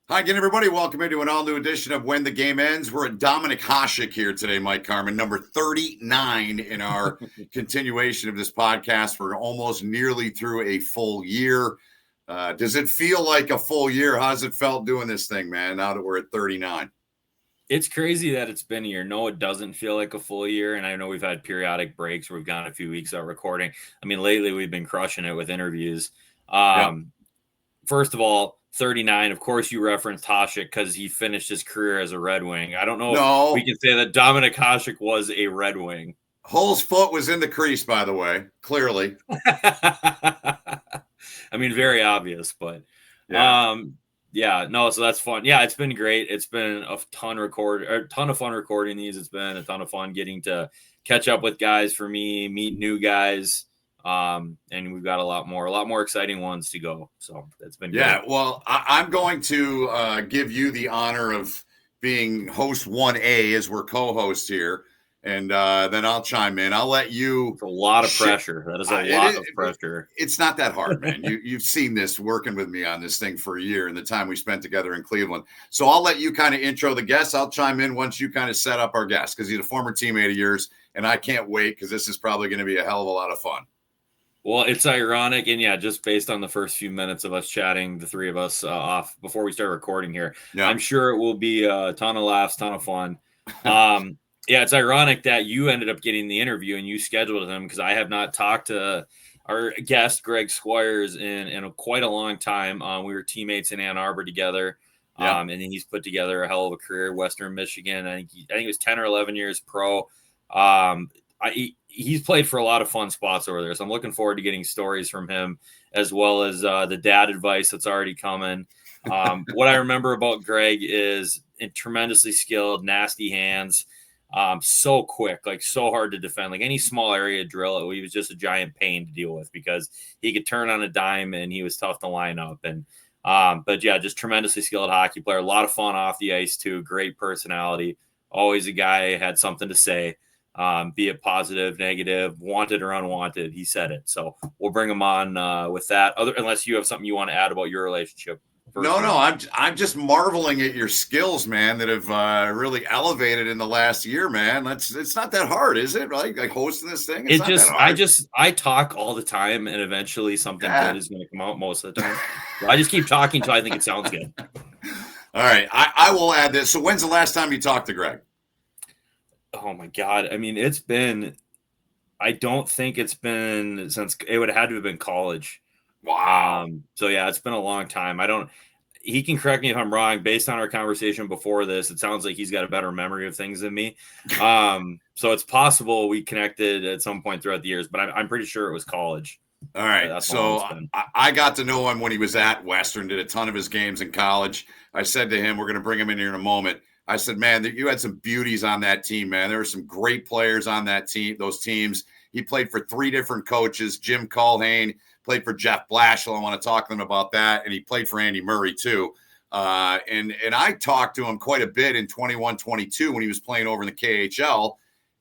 Hi again, everybody. Welcome into an all-new edition of When the Game Ends. We're at Dominic Hasek here today, Mike Carmen, number 39 in our continuation of this podcast. We're almost nearly through a full year. Does it feel like a full year? How's it felt doing this thing, man, now that we're at 39? It's crazy that it's been a year. No, it doesn't feel like a full year. And I know we've had periodic breaks where we've gone a few weeks out recording. I mean, lately we've been crushing it with interviews. First of all, 39, of course, you referenced Hasek because he finished his career as a Red Wing. I don't know if we can say that Dominic Hasek was a Red Wing. Hull's foot was in the crease, by the way, clearly. I mean, very obvious, but so that's fun. Yeah, it's been great. It's been a ton of fun recording these. It's been a ton of fun getting to catch up with guys for me, meet new guys. And we've got a lot more exciting ones to go. So it's been great. Well, I'm going to give you the honor of being host 1A as we're co-hosts here. And then I'll chime in. I'll let you. It's a lot of pressure. That is a lot of pressure. It's not that hard, man. You've seen this working with me on this thing for a year and the time we spent together in Cleveland. So I'll let you kind of intro the guests. I'll chime in once you kind of set up our guest because he's a former teammate of yours. And I can't wait because this is probably going to be a hell of a lot of fun. Well, it's ironic, and just based on the first few minutes of us chatting, the three of us off before we start recording here, I'm sure it will be a ton of laughs, ton of fun. It's ironic that you ended up getting the interview and you scheduled him because I have not talked to our guest, Greg Squires, in quite a long time. We were teammates in Ann Arbor together, and then he's put together a hell of a career, Western Michigan. I think it was 10 or 11 years pro. He's played for a lot of fun spots over there, so I'm looking forward to getting stories from him as well as the dad advice that's already coming. What I remember about Greg is tremendously skilled, nasty hands, so quick, like so hard to defend. Like any small area drill, he was just a giant pain to deal with because he could turn on a dime and he was tough to line up. And just tremendously skilled hockey player. A lot of fun off the ice too. Great personality. Always a guy who had something to say. Be it positive, negative, wanted or unwanted, he said it. So we'll bring him on with that. Unless you have something you want to add about your relationship. No, I'm just marveling at your skills, man, that have really elevated in the last year, man. It's not that hard, is it? Like hosting this thing. I talk all the time, and eventually something good is going to come out most of the time. So I just keep talking until I think it sounds good. All right, I will add this. So when's the last time you talked to Greg? Oh my God. I mean, I don't think it's been since it would have had to have been college. Wow. It's been a long time. He can correct me if I'm wrong. Based on our conversation before this, it sounds like he's got a better memory of things than me. So it's possible we connected at some point throughout the years, but I'm pretty sure it was college. All right. So I got to know him when he was at Western, did a ton of his games in college. I said to him, we're going to bring him in here in a moment. I said, man, you had some beauties on that team, man. There were some great players on that team, those teams. He played for 3 different coaches, Jim Culhane, played for Jeff Blashill. I want to talk to him about that. And he played for Andy Murray too. And I talked to him quite a bit in 21-22 when he was playing over in the KHL.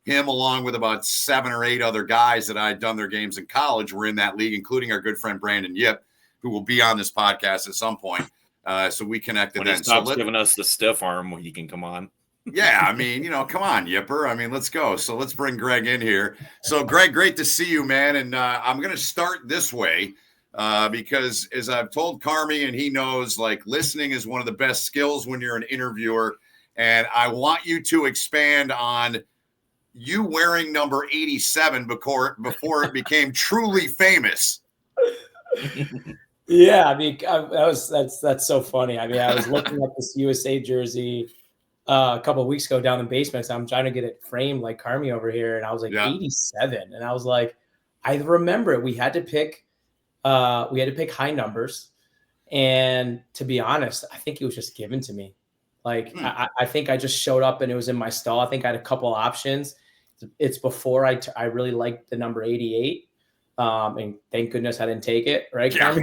Him, along with about 7 or 8 other guys that I had done their games in college, were in that league, including our good friend Brandon Yip, who will be on this podcast at some point. So we connected when he stops giving us the stiff arm, he can come on. Yeah, I mean, come on, Yipper. I mean, let's go. So let's bring Greg in here. So, Greg, great to see you, man. And I'm going to start this way because, as I've told Carmi, and he knows, like, listening is one of the best skills when you're an interviewer. And I want you to expand on you wearing number 87 before it became truly famous. Yeah, I mean, that's so funny. I mean, I was looking at this USA jersey a couple of weeks ago down in the basement. So I'm trying to get it framed like Carmi over here, and I was like 87, and I was like, I remember it. We had to pick high numbers, and to be honest, I think it was just given to me. Like I think I just showed up and it was in my stall. I think I had a couple options. It's before I really liked the number 88. And thank goodness I didn't take it, right? Yeah.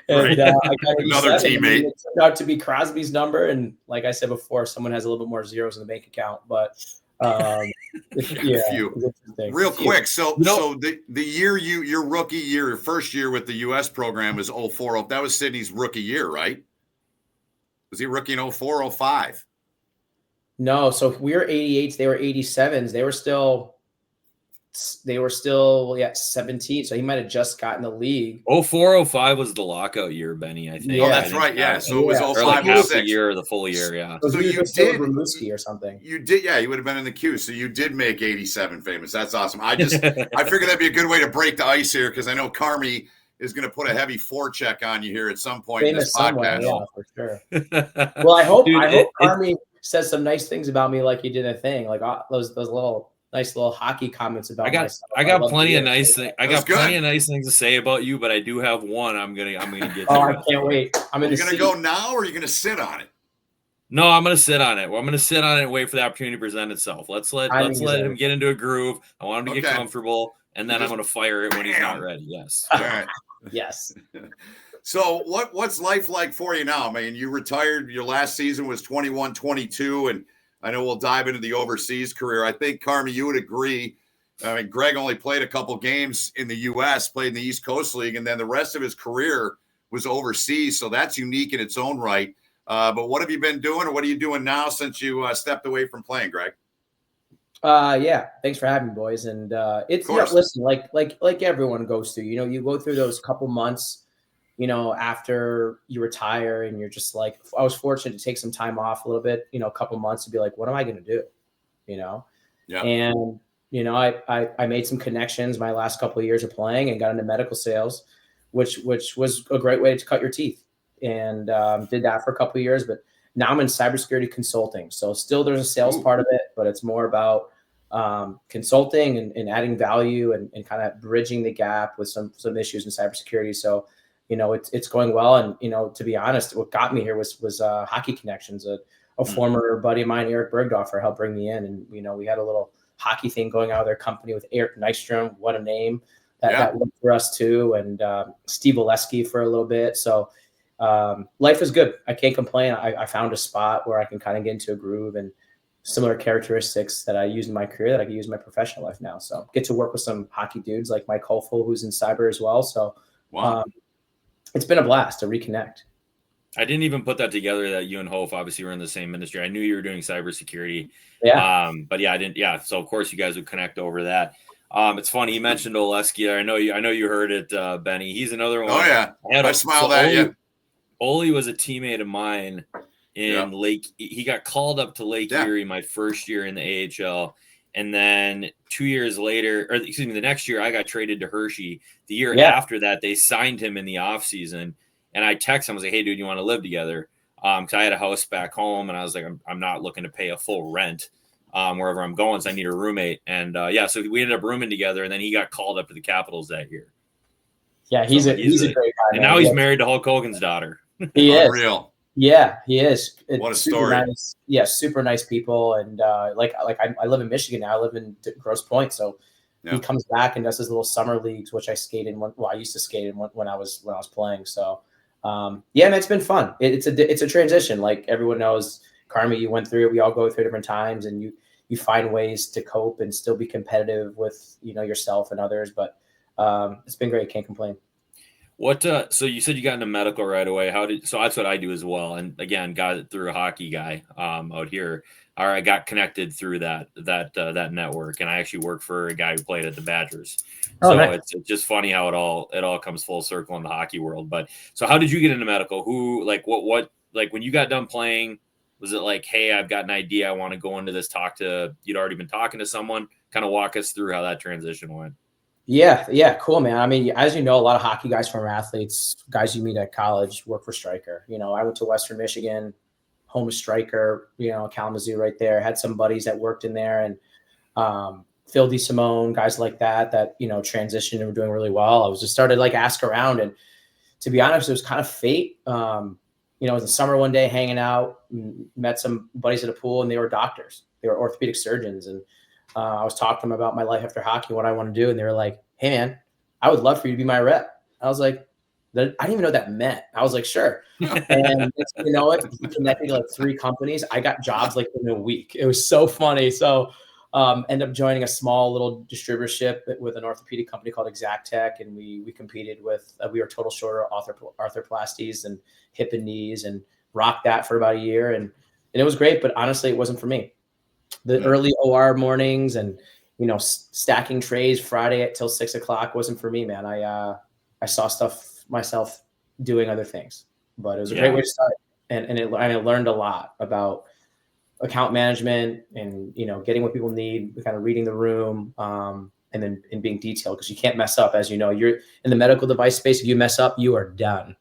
And I got another teammate. It turned out to be Crosby's number, and like I said before, someone has a little bit more zeros in the bank account. But real quick, so the year your rookie year, your first year with the U.S. program was 04. That was Sydney's rookie year, right? Was he rookie in 04, 05? No, so we were 88s. They were 87s. They were still 17. So he might have just gotten the league. 04-05 was the lockout year, Benny, I think. Yeah. Oh, that's right. Yeah. So it was 05 or like or half 06. the year or the full year. Yeah. So you did or something. You did. Yeah. You would have been in the queue. So you did make 87 famous. That's awesome. I figured that'd be a good way to break the ice here, because I know Carmi is going to put a heavy forecheck on you here at some point in this podcast. Yeah, for sure. Well, I hope Carmi says some nice things about me, like he did a thing, like those little nice little hockey comments about myself. I got plenty of nice things. I got plenty of nice things to say about you, but I do have one. I'm gonna get. Oh, I can't wait. Are you gonna go now, or are you gonna sit on it? No, I'm gonna sit on it. Well, I'm gonna sit on it and wait for the opportunity to present itself. Let's let him get into a groove. I want him to get comfortable, and then I'm gonna fire it when he's not ready. Yes. All right. Yes. So what's life like for you now? I mean, you retired. Your last season was 21-22, and I know we'll dive into the overseas career. I think, Carmi, you would agree. I mean, Greg only played a couple games in the U.S., played in the East Coast League, and then the rest of his career was overseas. So that's unique in its own right. But what have you been doing, or what are you doing now since you stepped away from playing, Greg? Yeah. Thanks for having me, boys. And it's listen, like everyone goes through. You go through those couple months, after you retire, and you're just like, I was fortunate to take some time off a little bit, a couple months to be like, what am I going to do? Yeah. And, I made some connections my last couple of years of playing and got into medical sales, which was a great way to cut your teeth, and did that for a couple of years. But now I'm in cybersecurity consulting. So still there's a sales part of it, but it's more about consulting and adding value and kind of bridging the gap with some issues in cybersecurity. So, it's going well. And, to be honest, what got me here was hockey connections. A former buddy of mine, Eric Bergdorfer, helped bring me in. And, we had a little hockey thing going on with their company with Eric Nystrom. What a name that worked for us too. And Steve Oleski for a little bit. So life is good. I can't complain. I found a spot where I can kind of get into a groove, and similar characteristics that I use in my career that I can use in my professional life now. So get to work with some hockey dudes like Mike Hopeful, who's in cyber as well. So it's been a blast to reconnect. I didn't even put that together that you and Hof obviously were in the same industry. I knew you were doing cybersecurity. Yeah. But yeah, I didn't. Yeah. So of course you guys would connect over that. It's funny. You mentioned Oleski. I know you heard it, Benny. He's another one. Oh yeah. I smiled at you. Ole was a teammate of mine in Lake. He got called up to Lake Erie my first year in the AHL. And then 2 years later, or excuse me, the next year I got traded to Hershey. The year after that, they signed him in the off season. And I texted him, I was like, hey, dude, you want to live together? Because I had a house back home, and I was like, I'm not looking to pay a full rent wherever I'm going, so I need a roommate. And so we ended up rooming together, and then he got called up to the Capitals that year. Yeah, he's a great guy. And now he's married to Hulk Hogan's daughter. He is. Unreal. Yeah, he is. What a story. Nice. Yeah, super nice people. And I live in Michigan now. I live in Grosse Pointe. So he comes back and does his little summer leagues, which I skate in. I used to skate in when I was playing. So man, it's been fun. It's a transition. Like everyone knows, Carmi, you went through it. We all go through different times, and you find ways to cope and still be competitive with yourself and others. But it's been great. Can't complain. What? So you said you got into medical right away. So that's what I do as well. And again, got it through a hockey guy out here. Or I got connected through that network, and I actually work for a guy who played at the Badgers. So nice. It's just funny how it all comes full circle in the hockey world. But so how did you get into medical? What when you got done playing, was it like, hey, I've got an idea, I want to go into this, you'd already been talking to someone? Kind of walk us through how that transition went. Yeah, cool, man. I mean, as you know, a lot of hockey guys, former athletes, guys you meet at college, work for Stryker. I went to Western Michigan, home of Stryker, Kalamazoo right there. Had some buddies that worked in there, and Phil DeSimone, guys like that transitioned and were doing really well. I was just started ask around, and to be honest, it was kind of fate. It was the summer one day hanging out, met some buddies at a pool, and they were doctors. They were orthopedic surgeons, and I was talking to them about my life after hockey, what I want to do. And they were like, hey man, I would love for you to be my rep. I was like, I didn't even know what that meant. I was like, sure. And you know what? He connected to 3 companies. I got jobs in a week. It was so funny. So ended up joining a small little distributorship with an orthopedic company called Exact Tech. And we competed with, we were total shoulder arthroplasties and hip and knees. And rocked that for about a year, and it was great. But honestly, it wasn't for me. The early OR mornings and stacking trays Friday till 6 o'clock wasn't for me, man. I saw stuff myself doing other things, but it was a great way to start, and I learned a lot about account management and getting what people need, kind of reading the room, and then being detailed, because you can't mess up. As you know, you're in the medical device space. If you mess up, you are done.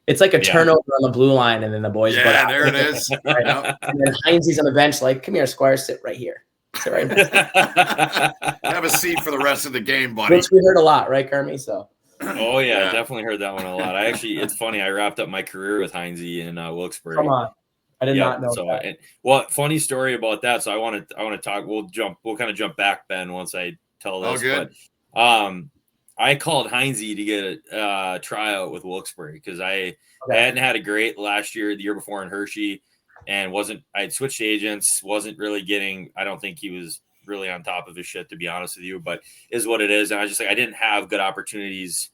It's like a turnover on the blue line, and then the boys. Yeah, there it is. Right? And then Heinze's on the bench, like, come here, Squires, sit right here. Sit right here. Have a seat for the rest of the game, buddy. Which we heard a lot, right, Kermie? So. Oh yeah, definitely heard that one a lot. It's funny. I wrapped up my career with Heinze in Wilkes-Barre. Come on. I did not know that. Funny story about that. So I want to talk. We'll kind of jump back, Ben, once I tell this. Oh, good. But I called Heinze to get a tryout with Wilkes-Barre because I hadn't had a great last year, the year before in Hershey, and I'd switched agents, wasn't really getting. I don't think he was really on top of his shit, to be honest with you, but is what it is. And I was just like, I didn't have good opportunities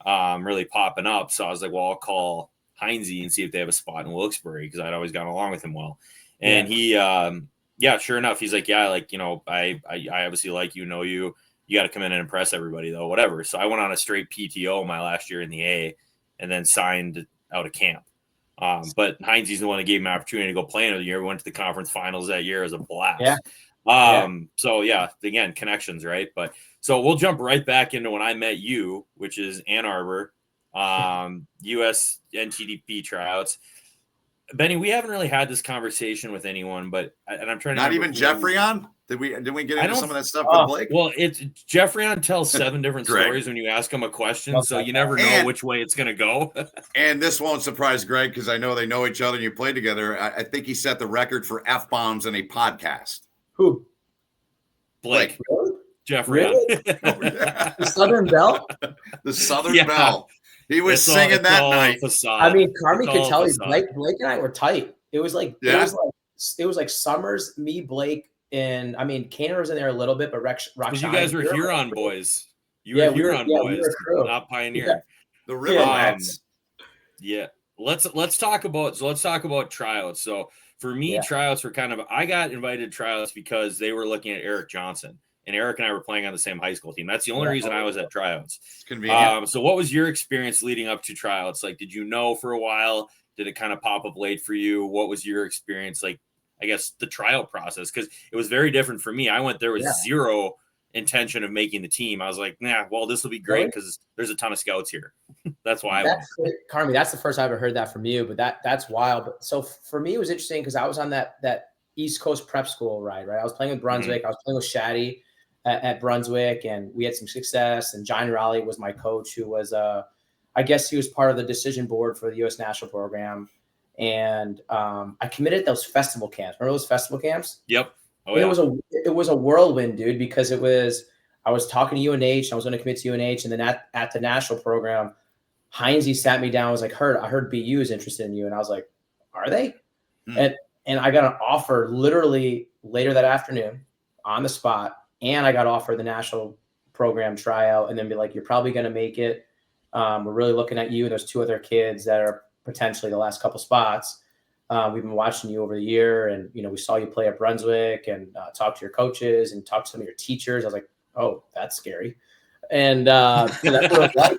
really popping up, so I was like, well, I'll call Heinze and see if they have a spot in Wilkes-Barre, because I'd always gotten along with him well. And he sure enough, he's like, I obviously like you got to come in and impress everybody though, whatever. So I went on a straight PTO my last year in the A, and then signed out of camp. But Heinze's the one that gave me an opportunity to go play another year. We went to the conference finals that year. It was a blast. So again, connections, right? But so we'll jump right back into when I met you, which is Ann Arbor, USNTDP tryouts. Benny, we haven't really had this conversation with anyone, but I'm trying to. Not even Jeffrey on? Did we get into some of that stuff with Blake? Well, it's Jeffrey on tells 7 different stories when you ask him a question, so you never know which way it's going to go. And this won't surprise Greg, because I know they know each other and you played together. I think he set the record for F-bombs in a podcast. Who? Blake. Really? Jeffrey. Really? The Southern Belle? The Southern Belle. He was singing that night. I mean, Carmi could tell you, Blake and I were tight. It was like it was like Summers, me, Blake, and I mean, Kaner was in there a little bit, but Roxanne. You guys were Huron boys. You were Huron boys, not Pioneer. Yeah. The River Let's talk about tryouts. So for me, tryouts were I got invited to tryouts because they were looking at Eric Johnson. And Eric and I were playing on the same high school team. That's the only reason I was at tryouts. It's convenient. So what was your experience leading up to tryouts? Like, did you know for a while? Did it kind of pop up late for you? What was your experience like, I guess, the tryout process? Because it was very different for me. I went there with zero intention of making the team. I was like, this will be great because there's a ton of scouts here. That's why I went. Carmi, that's the first I ever heard that from you, but that's wild. But so for me, it was interesting because I was on that East Coast prep school ride, right? I was playing with Brunswick. I was playing with Shaddy at Brunswick, and we had some success. And John Raleigh was my coach, who was I guess he was part of the decision board for the U.S. national program. And I committed those festival camps. Remember those festival camps? Yep. Oh, yeah. It was a whirlwind, dude, because I was talking to UNH. I was going to commit to UNH, and then at the national program, Heinze sat me down. I was like, I heard BU is interested in you, and I was like, are they? And I got an offer literally later that afternoon on the spot. And I got offered the national program tryout, and then be like, you're probably going to make it. We're really looking at you. There's 2 other kids that are potentially the last couple spots. We've been watching you over the year, and, we saw you play at Brunswick and talk to your coaches and talk to some of your teachers. I was like, oh, that's scary. And that's what it was like.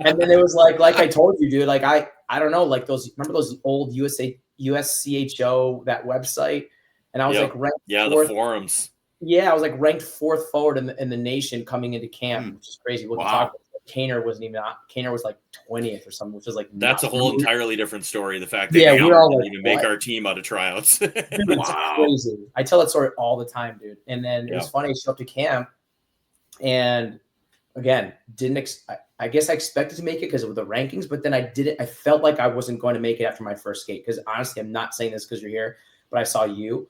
And then it was like I told you, dude, like, I don't know, like remember those old USCHO, that website? And I was like, ranked the forums. Yeah, I was like ranked 4th forward in the nation coming into camp, which is crazy. Kaner wasn't even. Kaner was like 20th or something, which is like that's a whole entirely different story. The fact that we all didn't even make our team out of tryouts. Dude, it's crazy. I tell that story all the time, dude. And then it was funny. I showed up to camp, and again, I guess I expected to make it because of the rankings, but then I didn't. I felt like I wasn't going to make it after my first skate, because honestly, I'm not saying this because you're here, but I saw you.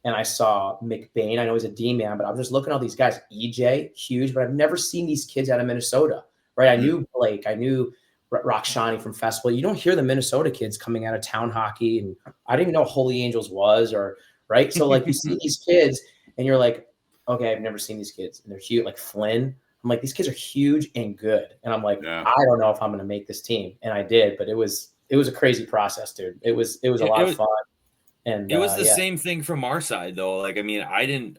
And I saw McBain. I know he's a D-man, but I'm just looking at all these guys. EJ, huge, but I've never seen these kids out of Minnesota, right? I knew Blake. I knew Roxani from Festival. You don't hear the Minnesota kids coming out of town hockey. And I didn't even know Holy Angels was, right? So, like, you see these kids, and you're like, okay, I've never seen these kids. And they're huge, like Flynn. I'm like, these kids are huge and good. And I'm like, I don't know if I'm going to make this team. And I did, but it was was a crazy process, dude. It was a lot of fun. And it was the same thing from our side, though. Like, I mean,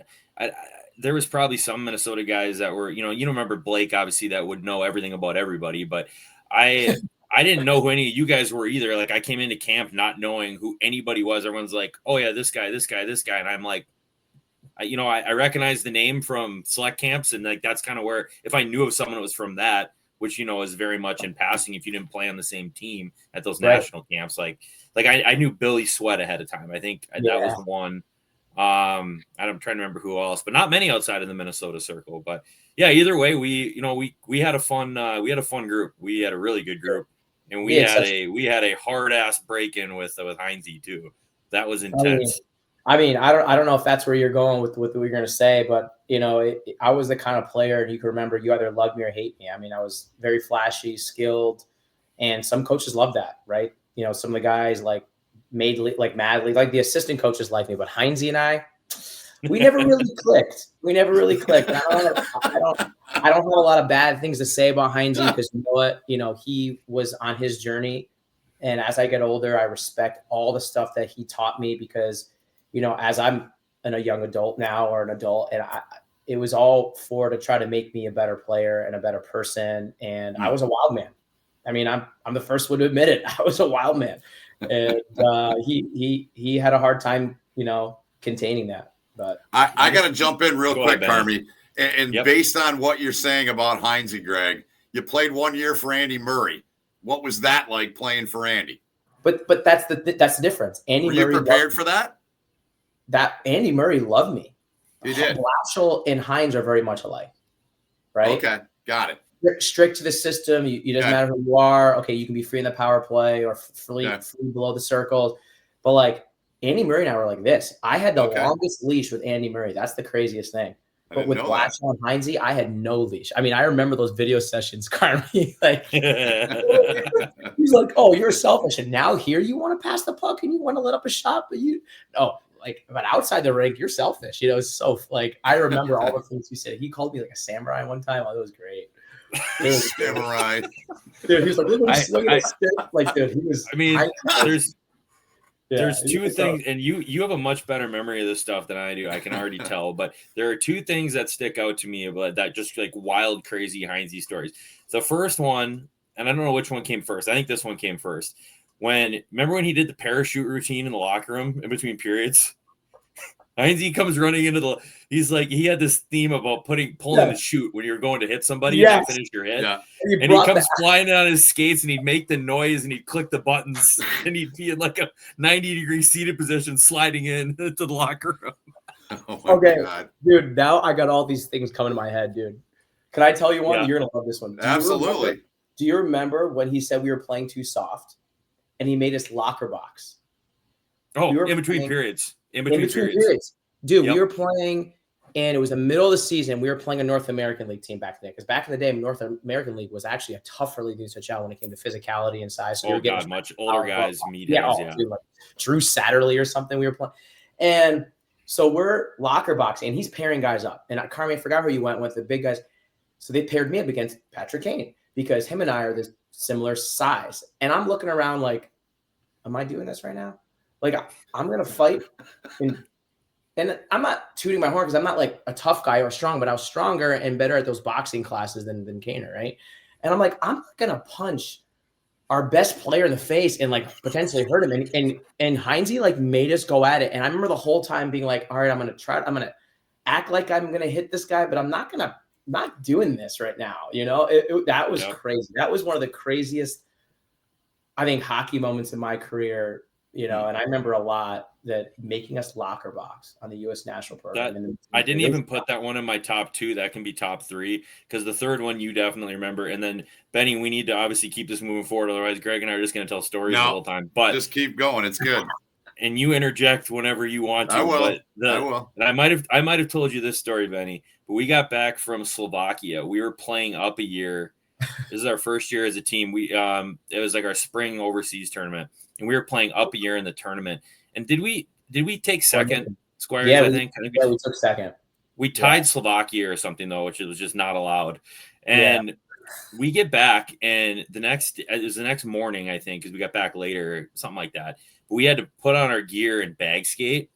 there was probably some Minnesota guys that were, you know, you don't remember Blake, obviously, that would know everything about everybody, but I didn't know who any of you guys were either. Like, I came into camp not knowing who anybody was. Everyone's like, oh yeah, this guy. And I'm like, I recognize the name from select camps. And like, that's kind of where, if I knew of someone, it was from that, which, you know, is very much in passing. If you didn't play on the same team at those national camps, like I knew Billy Sweat ahead of time. I think that was one. I'm trying to remember who else, but not many outside of the Minnesota circle. But yeah, either way, we had a fun group. We had a really good group, and we had a hard ass break in with Heinze too. That was intense. I don't know if that's where you're going with what you're going to say, but you know, I was the kind of player, and you can remember, you either love me or hate me. I mean, I was very flashy, skilled, and some coaches love that, right? You know, some of the guys like madly, like the assistant coaches like me, but Heinze and I, we never really clicked. I don't have a lot of bad things to say about Heinze, because you know what? You know, he was on his journey, and as I get older, I respect all the stuff that he taught me, because, you know, as I'm a young adult now, or an adult, and it was all to try to make me a better player and a better person. And I was a wild man. I mean, I'm the first one to admit it. I was a wild man. And he had a hard time, you know, containing that. But I got to jump in real quick, Carmi. And based on what you're saying about Heinze, Greg, you played 1 year for Andy Murray. What was that like playing for Andy? But that's the difference. Andy Murray, were you prepared for that? That Andy Murray loved me. He did. Blatchel and Heinze are very much alike, right? Okay, got it. Strict to the system. It doesn't matter who you are. Okay, you can be free in the power play or free below the circles. But like Andy Murray and I were like this. I had the longest leash with Andy Murray. That's the craziest thing. But with Blatchel and Heinze, I had no leash. I mean, I remember those video sessions, Carmi. Like, he's like, "Oh, you're selfish, and now here you want to pass the puck and you want to let up a shot, but outside the rink, you're selfish." You know, so like I remember all the things he said. He called me like a samurai one time. Oh, it was great. Samurai. Dude, he was like, look at this stick. Like, dude, he was. I mean, there's two things, and you have a much better memory of this stuff than I do. I can already tell, but there are two things that stick out to me about that, just like wild, crazy Heinze stories. The first one, and I don't know which one came first. I think this one came first. Remember when he did the parachute routine in the locker room in between periods? Heinze comes running into he's like, he had this theme about pulling the chute when you're going to hit somebody and finish your hit. Yeah. And he comes flying on his skates, and he'd make the noise, and he'd click the buttons, and he'd be in like a 90-degree seated position sliding into the locker room. Oh my God. Dude, now I got all these things coming to my head, dude. Can I tell you one? Yeah. You're going to love this one. Absolutely. Do you remember when he said we were playing too soft, and he made us locker box? Oh, in between periods. In between periods. Dude, we were playing, and it was the middle of the season. We were playing a North American League team back then, because back in the day, North American League was actually a tougher league than SHL when it came to physicality and size. So much older guys, meatheads, dude, like Drew Satterley or something we were playing. And so we're locker boxing, and he's pairing guys up. And Carmi, I forgot who you went with, the big guys. So they paired me up against Patrick Kane, because him and I are this similar size. And I'm looking around like, am I doing this right now? Like, I'm going to fight. And I'm not tooting my horn, because I'm not like a tough guy or strong, but I was stronger and better at those boxing classes than Kaner, right? And I'm like, I'm not going to punch our best player in the face and like potentially hurt him. And Heinze like made us go at it. And I remember the whole time being like, all right, I'm going to act like I'm going to hit this guy, but I'm not doing this right now. You know, that was crazy. That was one of the craziest, I think, hockey moments in my career, you know, and I remember a lot that making us locker box on the U.S. national program. I didn't even put that one in my top two. That can be top three, because the third one you definitely remember. And then, Benny, we need to obviously keep this moving forward. Otherwise, Greg and I are just going to tell stories the whole time. But just keep going. It's good. And you interject whenever you want to. I will. I will. And I might have told you this story, Benny, but we got back from Slovakia. We were playing up a year. This is our first year as a team. It was like our spring overseas tournament, and we were playing up a year in the tournament. And did we take second, Squires? Yeah, I think we took second. We tied Slovakia or something, though, which was just not allowed. And we get back, and it was the next morning, I think, because we got back later, something like that. But we had to put on our gear and bag skate.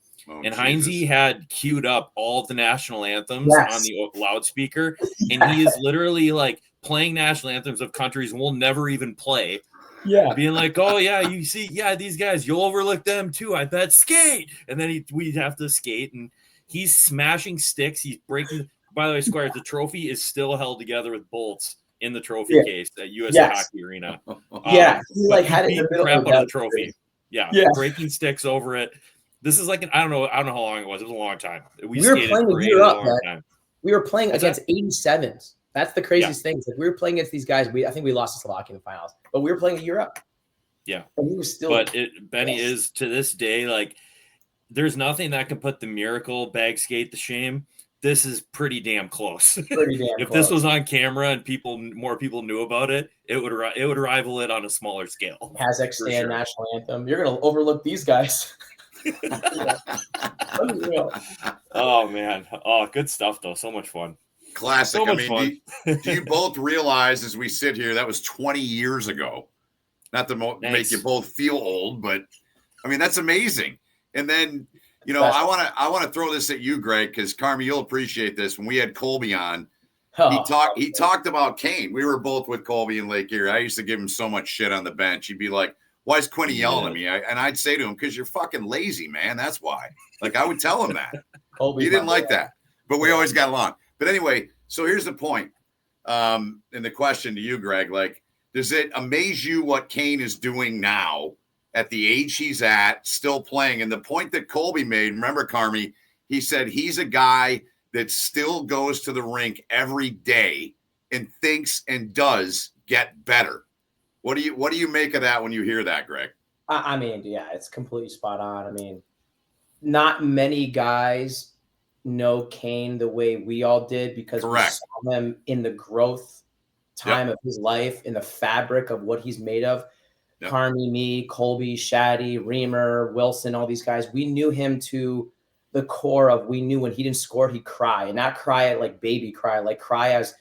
And Heinze had queued up all of the national anthems on the loudspeaker, and he is literally like playing national anthems of countries we'll never even play. Yeah, being like, oh yeah, you see, yeah, these guys, you'll overlook them too. I bet. Skate, and then we'd have to skate, and he's smashing sticks. He's breaking. By the way, Squires, the trophy is still held together with bolts in the trophy case at USA Hockey Arena. He like had it in the middle crap of out of the trophy. Yeah, breaking sticks over it. This is like I don't know how long it was. It was a long time. We were playing a year up, man. We were playing against 87s. That's the craziest thing. Like we were playing against these guys. I think we lost to Slovakia in the finals, but we were playing a year up. Yeah, and we were still. But Benny is to this day like there's nothing that can put the miracle bag skate to shame. This is pretty damn close. If this was on camera and more people knew about it, it would rival it on a smaller scale. Kazakhstan national anthem. You're gonna overlook these guys. Oh man, good stuff though. So much fun. Classic. So fun. Do you both realize as we sit here that was 20 years ago? Not to make you both feel old, but I mean that's amazing. And then I want to throw this at you, Greg, because Carmi, you'll appreciate this. When we had Colby on, he talked about Kane. We were both with Colby in Lake Erie. I used to give him so much shit on the bench. He'd be like, why is Quinny yelling at me? And I'd say to him, because you're fucking lazy, man. That's why. Like, I would tell him that. He didn't like that. But we always got along. But anyway, so here's the point. And the question to you, Greg, like, does it amaze you what Kane is doing now at the age he's at, still playing? And the point that Colby made, remember, Carmi, he said he's a guy that still goes to the rink every day and thinks and does get better. What do you make of that when you hear that, Greg? I mean, yeah, it's completely spot on. I mean, not many guys know Kane the way we all did because we saw him in the growth time of his life, in the fabric of what he's made of. Carmi, me, Colby, Shaddy, Reamer, Wilson, all these guys, we knew him to the core of, we knew when he didn't score, he'd cry, and not cry like baby cry, like cry as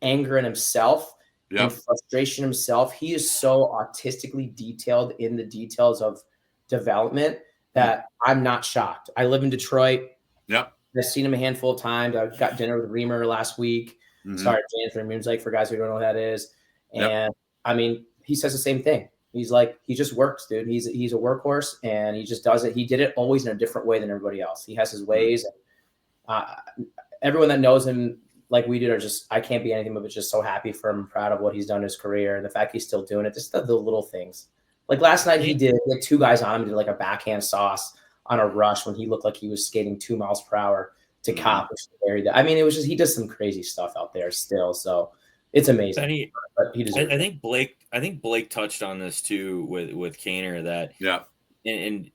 anger in himself. And frustration himself. He is so artistically detailed in the details of development that I'm not shocked. I live in Detroit. I've seen him a handful of times. I got dinner with Reamer last week. Sorry, Jonathan Reamer's like, for guys who don't know what that is. And I mean, he says the same thing. He's like, he just works, dude. He's a workhorse, and he just does it. He did it always in a different way than everybody else. He has his ways. Everyone that knows him like we did are just, I can't be anything but just so happy for him, proud of what he's done in his career and the fact he's still doing it. Just the little things. Like last night he had two guys on him, did like a backhand sauce on a rush when he looked like he was skating 2 miles per hour to cop. I mean, it was just, he does some crazy stuff out there still. So it's amazing. I think Blake touched on this too with Kaner that, and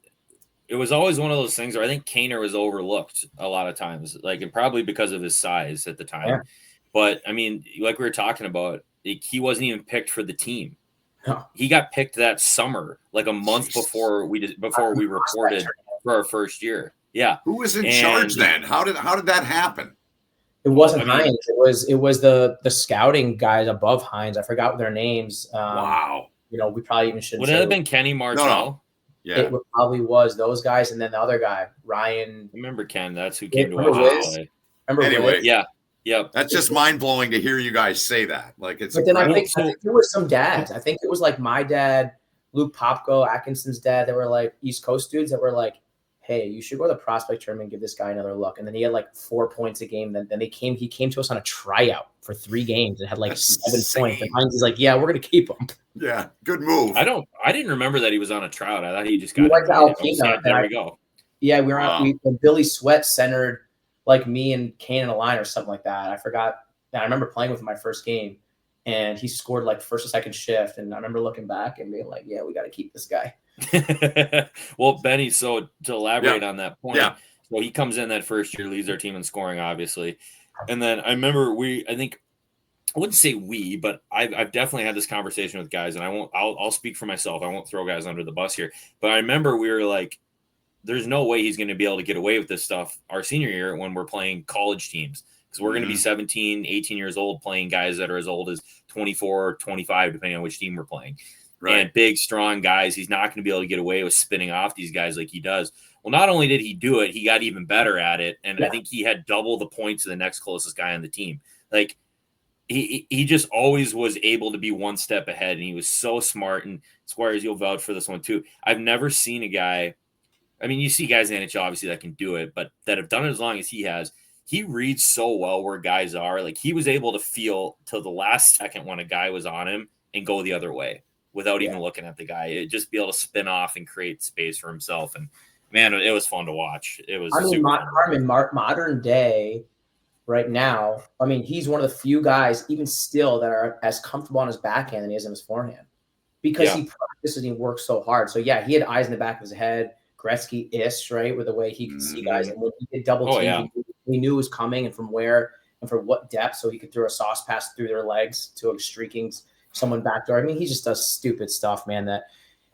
it was always one of those things where I think Kaner was overlooked a lot of times, like, and probably because of his size at the time. Yeah. But I mean, like we were talking about, he wasn't even picked for the team. No. He got picked that summer, like a month before we reported for our first year. Yeah. Who was in charge then? How did that happen? It wasn't Heinz. It was the scouting guys above Heinz. I forgot their names. Wow. We probably even shouldn't. Would it have been Kenny Martell? No. Yeah. It probably was those guys, and then the other guy, Ryan. Remember Ken? That's who came to watch us play. Anyway, yeah. That's just mind blowing to hear you guys say that. Like it's. But then I think there were some dads. I think it was like my dad, Luke Popko, Atkinson's dad. That were like East Coast dudes that were like, "Hey, you should go to the prospect tournament and give this guy another look." And then he had like 4 points a game. Then he came to us on a tryout for 3 games and had like 7 points. And Heinz is like, "Yeah, we're gonna keep him." Yeah, good move. I didn't remember that he was on a tryout. I thought he just got. We went to Alpena. There we go. Yeah, we were on. Billy Sweat centered like me and Kane in a line or something like that. I forgot. I remember playing with him my first game, and he scored like first or second shift. And I remember looking back and being like, "Yeah, we got to keep this guy." Well, Benny, so to elaborate on that point, so he comes in that first year, leads our team in scoring, obviously. And then I remember I wouldn't say we, but I've definitely had this conversation with guys, and I'll speak for myself. I won't throw guys under the bus here, but I remember we were like, there's no way he's going to be able to get away with this stuff our senior year when we're playing college teams, because we're going to be 17, 18 years old playing guys that are as old as 24 or 25, depending on which team we're playing. Right. And big, strong guys. He's not going to be able to get away with spinning off these guys like he does. Well, not only did he do it, he got even better at it. And I think he had double the points of the next closest guy on the team. Like, he just always was able to be one step ahead, and he was so smart. And Squires, you'll vouch for this one too. I've never seen a guy. I mean, you see guys in the NHL obviously that can do it, but that have done it as long as he has. He reads so well where guys are. Like, he was able to feel till the last second when a guy was on him and go the other way without even looking at the guy. It just be able to spin off and create space for himself. And man, it was fun to watch. It was. I mean, modern day. Right now, I mean, he's one of the few guys, even still, that are as comfortable on his backhand than he is on his forehand, because he practices and he works so hard. So he had eyes in the back of his head, Gretzky-ish, right, with the way he could see guys, and when he did double team, he knew it was coming and from where and for what depth, so he could throw a sauce pass through their legs to a streaking someone backdoor. I mean, he just does stupid stuff, man. That,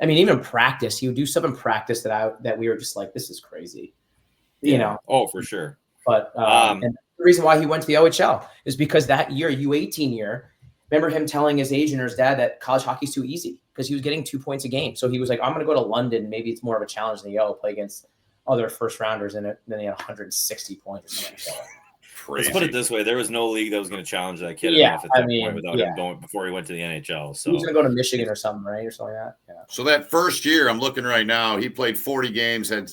I mean, even in practice, he would do stuff in practice that we were just like, this is crazy, you know? Oh, for sure. But and the reason why he went to the OHL is because that year, U18 year, remember him telling his agent or his dad that college hockey's too easy because he was getting 2 points a game. So he was like, I'm going to go to London. Maybe it's more of a challenge than the O, play against other first rounders. And then he had 160 points or something. Let's put it this way. There was no league that was going to challenge that kid enough at that point without him going before he went to the NHL. So he was going to go to Michigan or something, right? Or something like that. Yeah. So that first year, I'm looking right now, he played 40 games, had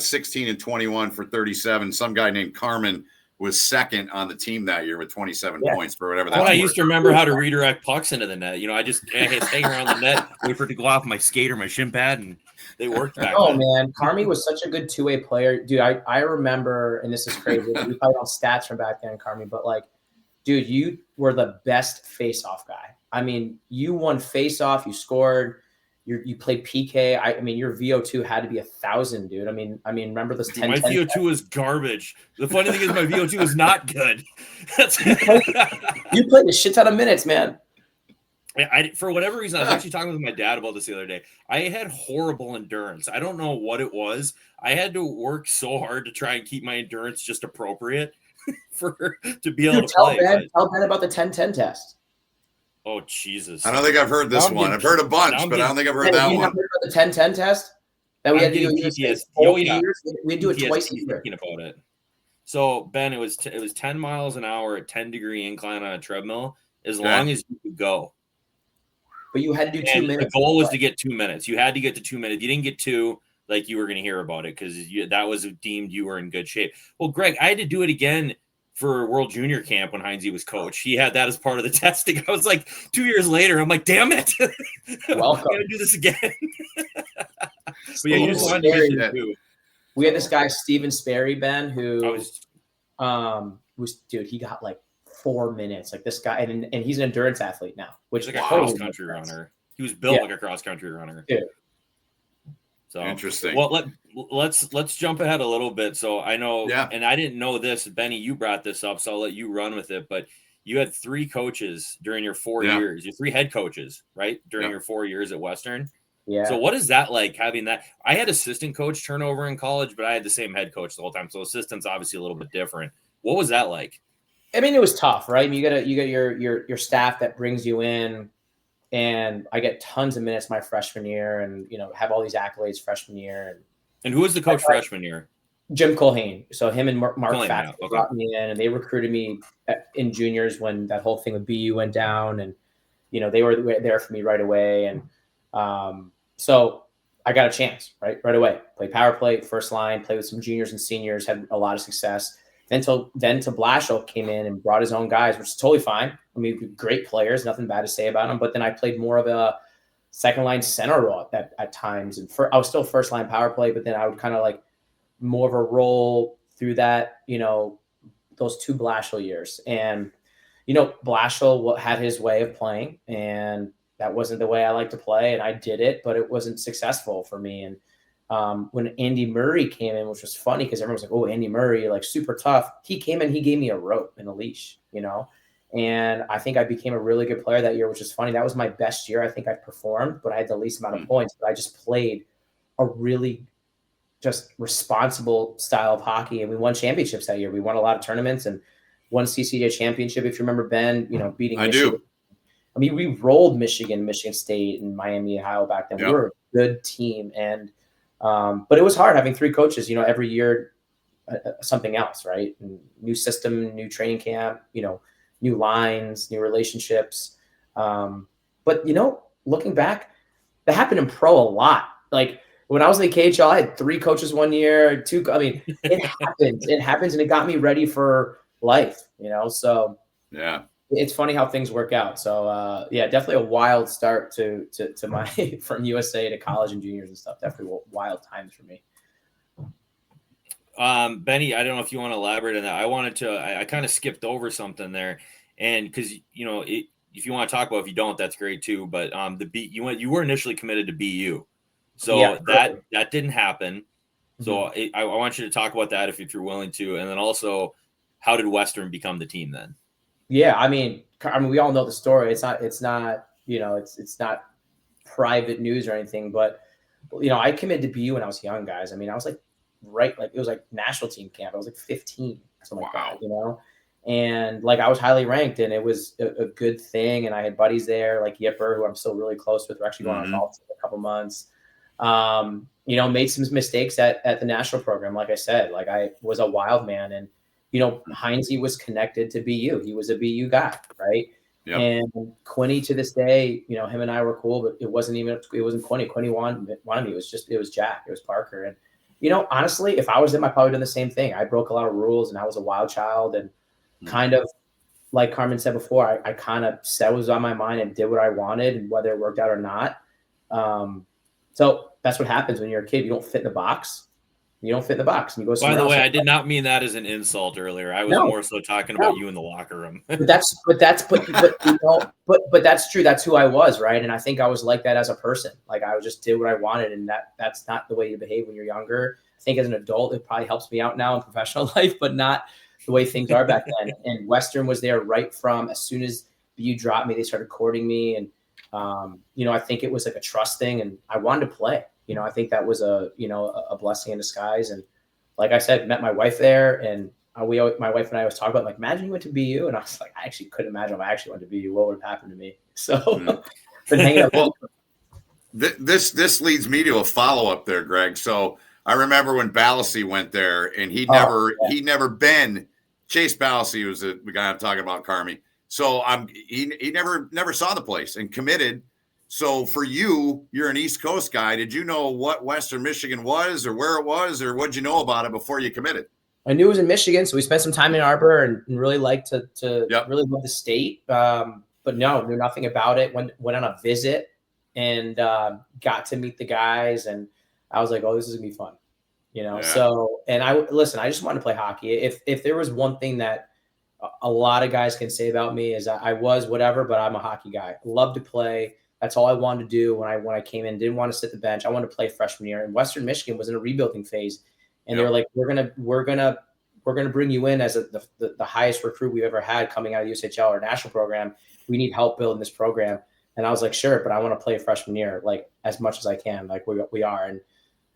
16 and 21 for 37. Some guy named Carmen was second on the team that year with 27 points for whatever that was. I used to remember how to redirect pucks into the net. You know, I just hang around the net, wait for it to go off my skate or my shin pad, and they worked back then. Man. Carmi was such a good two-way player. Dude, I remember, and this is crazy, we probably don't stats from back then, Carmi, but like, dude, you were the best face-off guy. I mean, you won face-off, you scored, you played PK. I mean, your VO2 had to be 1,000, dude. I mean, remember this 10. My VO2 is garbage. The funny thing is, my VO2 is not good. You played a shit ton of minutes, man. For whatever reason, I was actually talking with my dad about this the other day. I had horrible endurance. I don't know what it was. I had to work so hard to try and keep my endurance just appropriate to be able to play. Tell Ben about the 10-10 test. Oh, Jesus. I don't think I've heard this one. I've heard a bunch, but I don't think I've heard that one. You heard about the 10-10 test? That we had to do we do it twice a year. Thinking about it. So, Ben, it was 10 miles an hour at 10-degree incline on a treadmill as long as you could go. But you had to do 2 minutes. The goal was to get 2 minutes. You had to get to 2 minutes. You didn't get 2, like you were going to hear about it because that was deemed you were in good shape. Well, Greg, I had to do it again for World Junior Camp when Heinze was coach. He had that as part of the testing. I was like, 2 years later, I'm like, damn it. Welcome. I'm going to do this again. But yeah, you just wanted to get too. We had this guy, Steven Sperry, Ben, who dude, he got like 4 minutes. Like this guy, and he's an endurance athlete now, which he's like a cross-country runner. He was built like a cross-country runner. Dude. So interesting. Well, let's jump ahead a little bit. So I know, and I didn't know this, Benny, you brought this up, so I'll let you run with it. But you had 3 coaches during your 4 years. You 3 head coaches, right? During your 4 years at Western. Yeah. So what is that like having that? I had assistant coach turnover in college, but I had the same head coach the whole time. So assistant's obviously a little bit different. What was that like? I mean, it was tough, right? I mean, you got your staff that brings you in. And I get tons of minutes my freshman year, and have all these accolades freshman year. And who was the coach freshman year? Jim Culhane. So him and Mark Fax brought me in, and they recruited me in juniors when that whole thing with BU went down, and they were there for me right away. And so I got a chance right away. Play power play, first line, play with some juniors and seniors, had a lot of success. Then to Blashill came in and brought his own guys, which is totally fine. I mean, great players, nothing bad to say about them. But then I played more of a second line center role at times, and I was still first line power play, but then I would kind of like more of a role through that, those 2 Blashill years. And Blashill had his way of playing, and that wasn't the way I like to play, and I did it, but it wasn't successful for me. And when Andy Murray came in, which was funny because everyone was like, oh, Andy Murray, like super tough. He came in, he gave me a rope and a leash, and I think I became a really good player that year, which is funny. That was my best year. I think I performed, but I had the least amount of points, but I just played a really just responsible style of hockey. And we won championships that year. We won a lot of tournaments, and won CCA championship. If you remember, Ben, beating Michigan. I do. I mean, we rolled Michigan State, and Miami, Ohio back then. Yep. We were a good team, and but it was hard having 3 coaches. Every year something else, right? And new system, new training camp. New lines, new relationships. But looking back, that happened in pro a lot. Like when I was in the KHL, I had 3 coaches one year, 2. I mean, it happens. It happens, and it got me ready for life. So yeah. It's funny how things work out. So definitely a wild start to my from USA to college and juniors and stuff. Definitely wild times for me. Benny, I don't know if you want to elaborate on that. I kind of skipped over something there, and because if you want to talk about, if you don't, that's great too. But you were initially committed to BU, so that didn't happen. So I want you to talk about that if you're willing to, and then also, how did Western become the team then? Yeah, I mean, we all know the story. It's not it's not private news or anything. But I committed to BU when I was young, guys. I mean, I was like it was like national team camp. I was like 15, something like that, and like I was highly ranked, and it was a good thing. And I had buddies there, like Yipper, who I'm still really close with. We're actually going on golf for a couple months. Made some mistakes at the national program. Like I said, like I was a wild man, and Heinze was connected to BU. He was a BU guy, right? Yep. And Quinny, to this day, him and I were cool, but it wasn't Quinny. Quinny wanted me. It was Jack. It was Parker. And honestly, if I was him, I probably done the same thing. I broke a lot of rules, and I was a wild child, and kind of like Carmen said before, I kind of said what was on my mind and did what I wanted, and whether it worked out or not. So that's what happens when you're a kid. You don't fit in the box. You don't fit in the box, and you go somewhere else. By the way, I did not mean that as an insult earlier. I was more so talking about you in the locker room. but that's true. That's who I was, right? And I think I was like that as a person. Like I just did what I wanted, and that's not the way you behave when you're younger. I think as an adult, it probably helps me out now in professional life, but not the way things are back then. And Western was there right from as soon as BU dropped me, they started courting me, and I think it was like a trust thing, and I wanted to play. I think that was a blessing in disguise. And like I said, met my wife there, and my wife and I was talking about, like, imagine you went to BU. And I was like, I actually couldn't imagine if I actually went to BU, what would have happened to me? So been hanging out. Well, this leads me to a follow-up there, Greg. So I remember when Balassi went there, and he'd never been. Chase Balassi was the guy I'm talking about, Carmi. So he never saw the place and committed. So for you, you're an East Coast guy. Did you know what Western Michigan was, or where it was, or what'd you know about it before you committed? I knew it was in Michigan, so we spent some time in Ann Arbor and really liked to really love the state. But no, knew nothing about it. Went on a visit and got to meet the guys, and I was like, oh, this is gonna be fun, So, and I just wanted to play hockey. If there was one thing that a lot of guys can say about me is I was whatever, but I'm a hockey guy. Love to play. That's all I wanted to do when I came in. Didn't want to sit the bench. I wanted to play freshman year. And Western Michigan was in a rebuilding phase, and they were like, "We're gonna bring you in as the highest recruit we've ever had coming out of USHL or national program. We need help building this program." And I was like, "Sure, but I want to play freshman year like as much as I can, like we are." And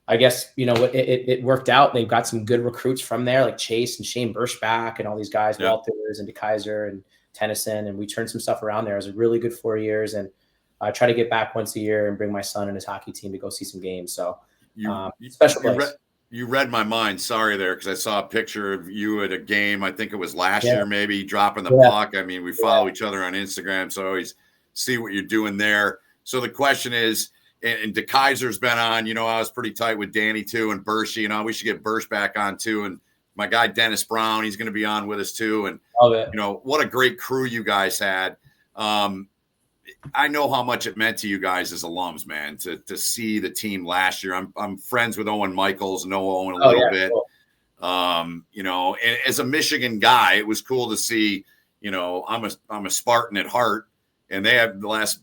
I guess it worked out. They've got some good recruits from there, like Chase and Shane Birschbach and all these guys, Walters and DeKaiser and Tennyson, and we turned some stuff around there. It was a really good 4 years, and I try to get back once a year and bring my son and his hockey team to go see some games. So special place. You read my mind. Sorry there, because I saw a picture of you at a game. I think it was last year, maybe dropping the puck. I mean, we follow each other on Instagram, so I always see what you're doing there. So the question is, and DeKaiser's been on. I was pretty tight with Danny too, and Bershi. We should get Bersh back on too, and my guy Dennis Brown. He's going to be on with us too. And what a great crew you guys had. I know how much it meant to you guys as alums, man, to see the team last year. I'm friends with Owen Michaels, know Owen a little bit. Cool. And as a Michigan guy, it was cool to see, I'm a Spartan at heart, and they have the last,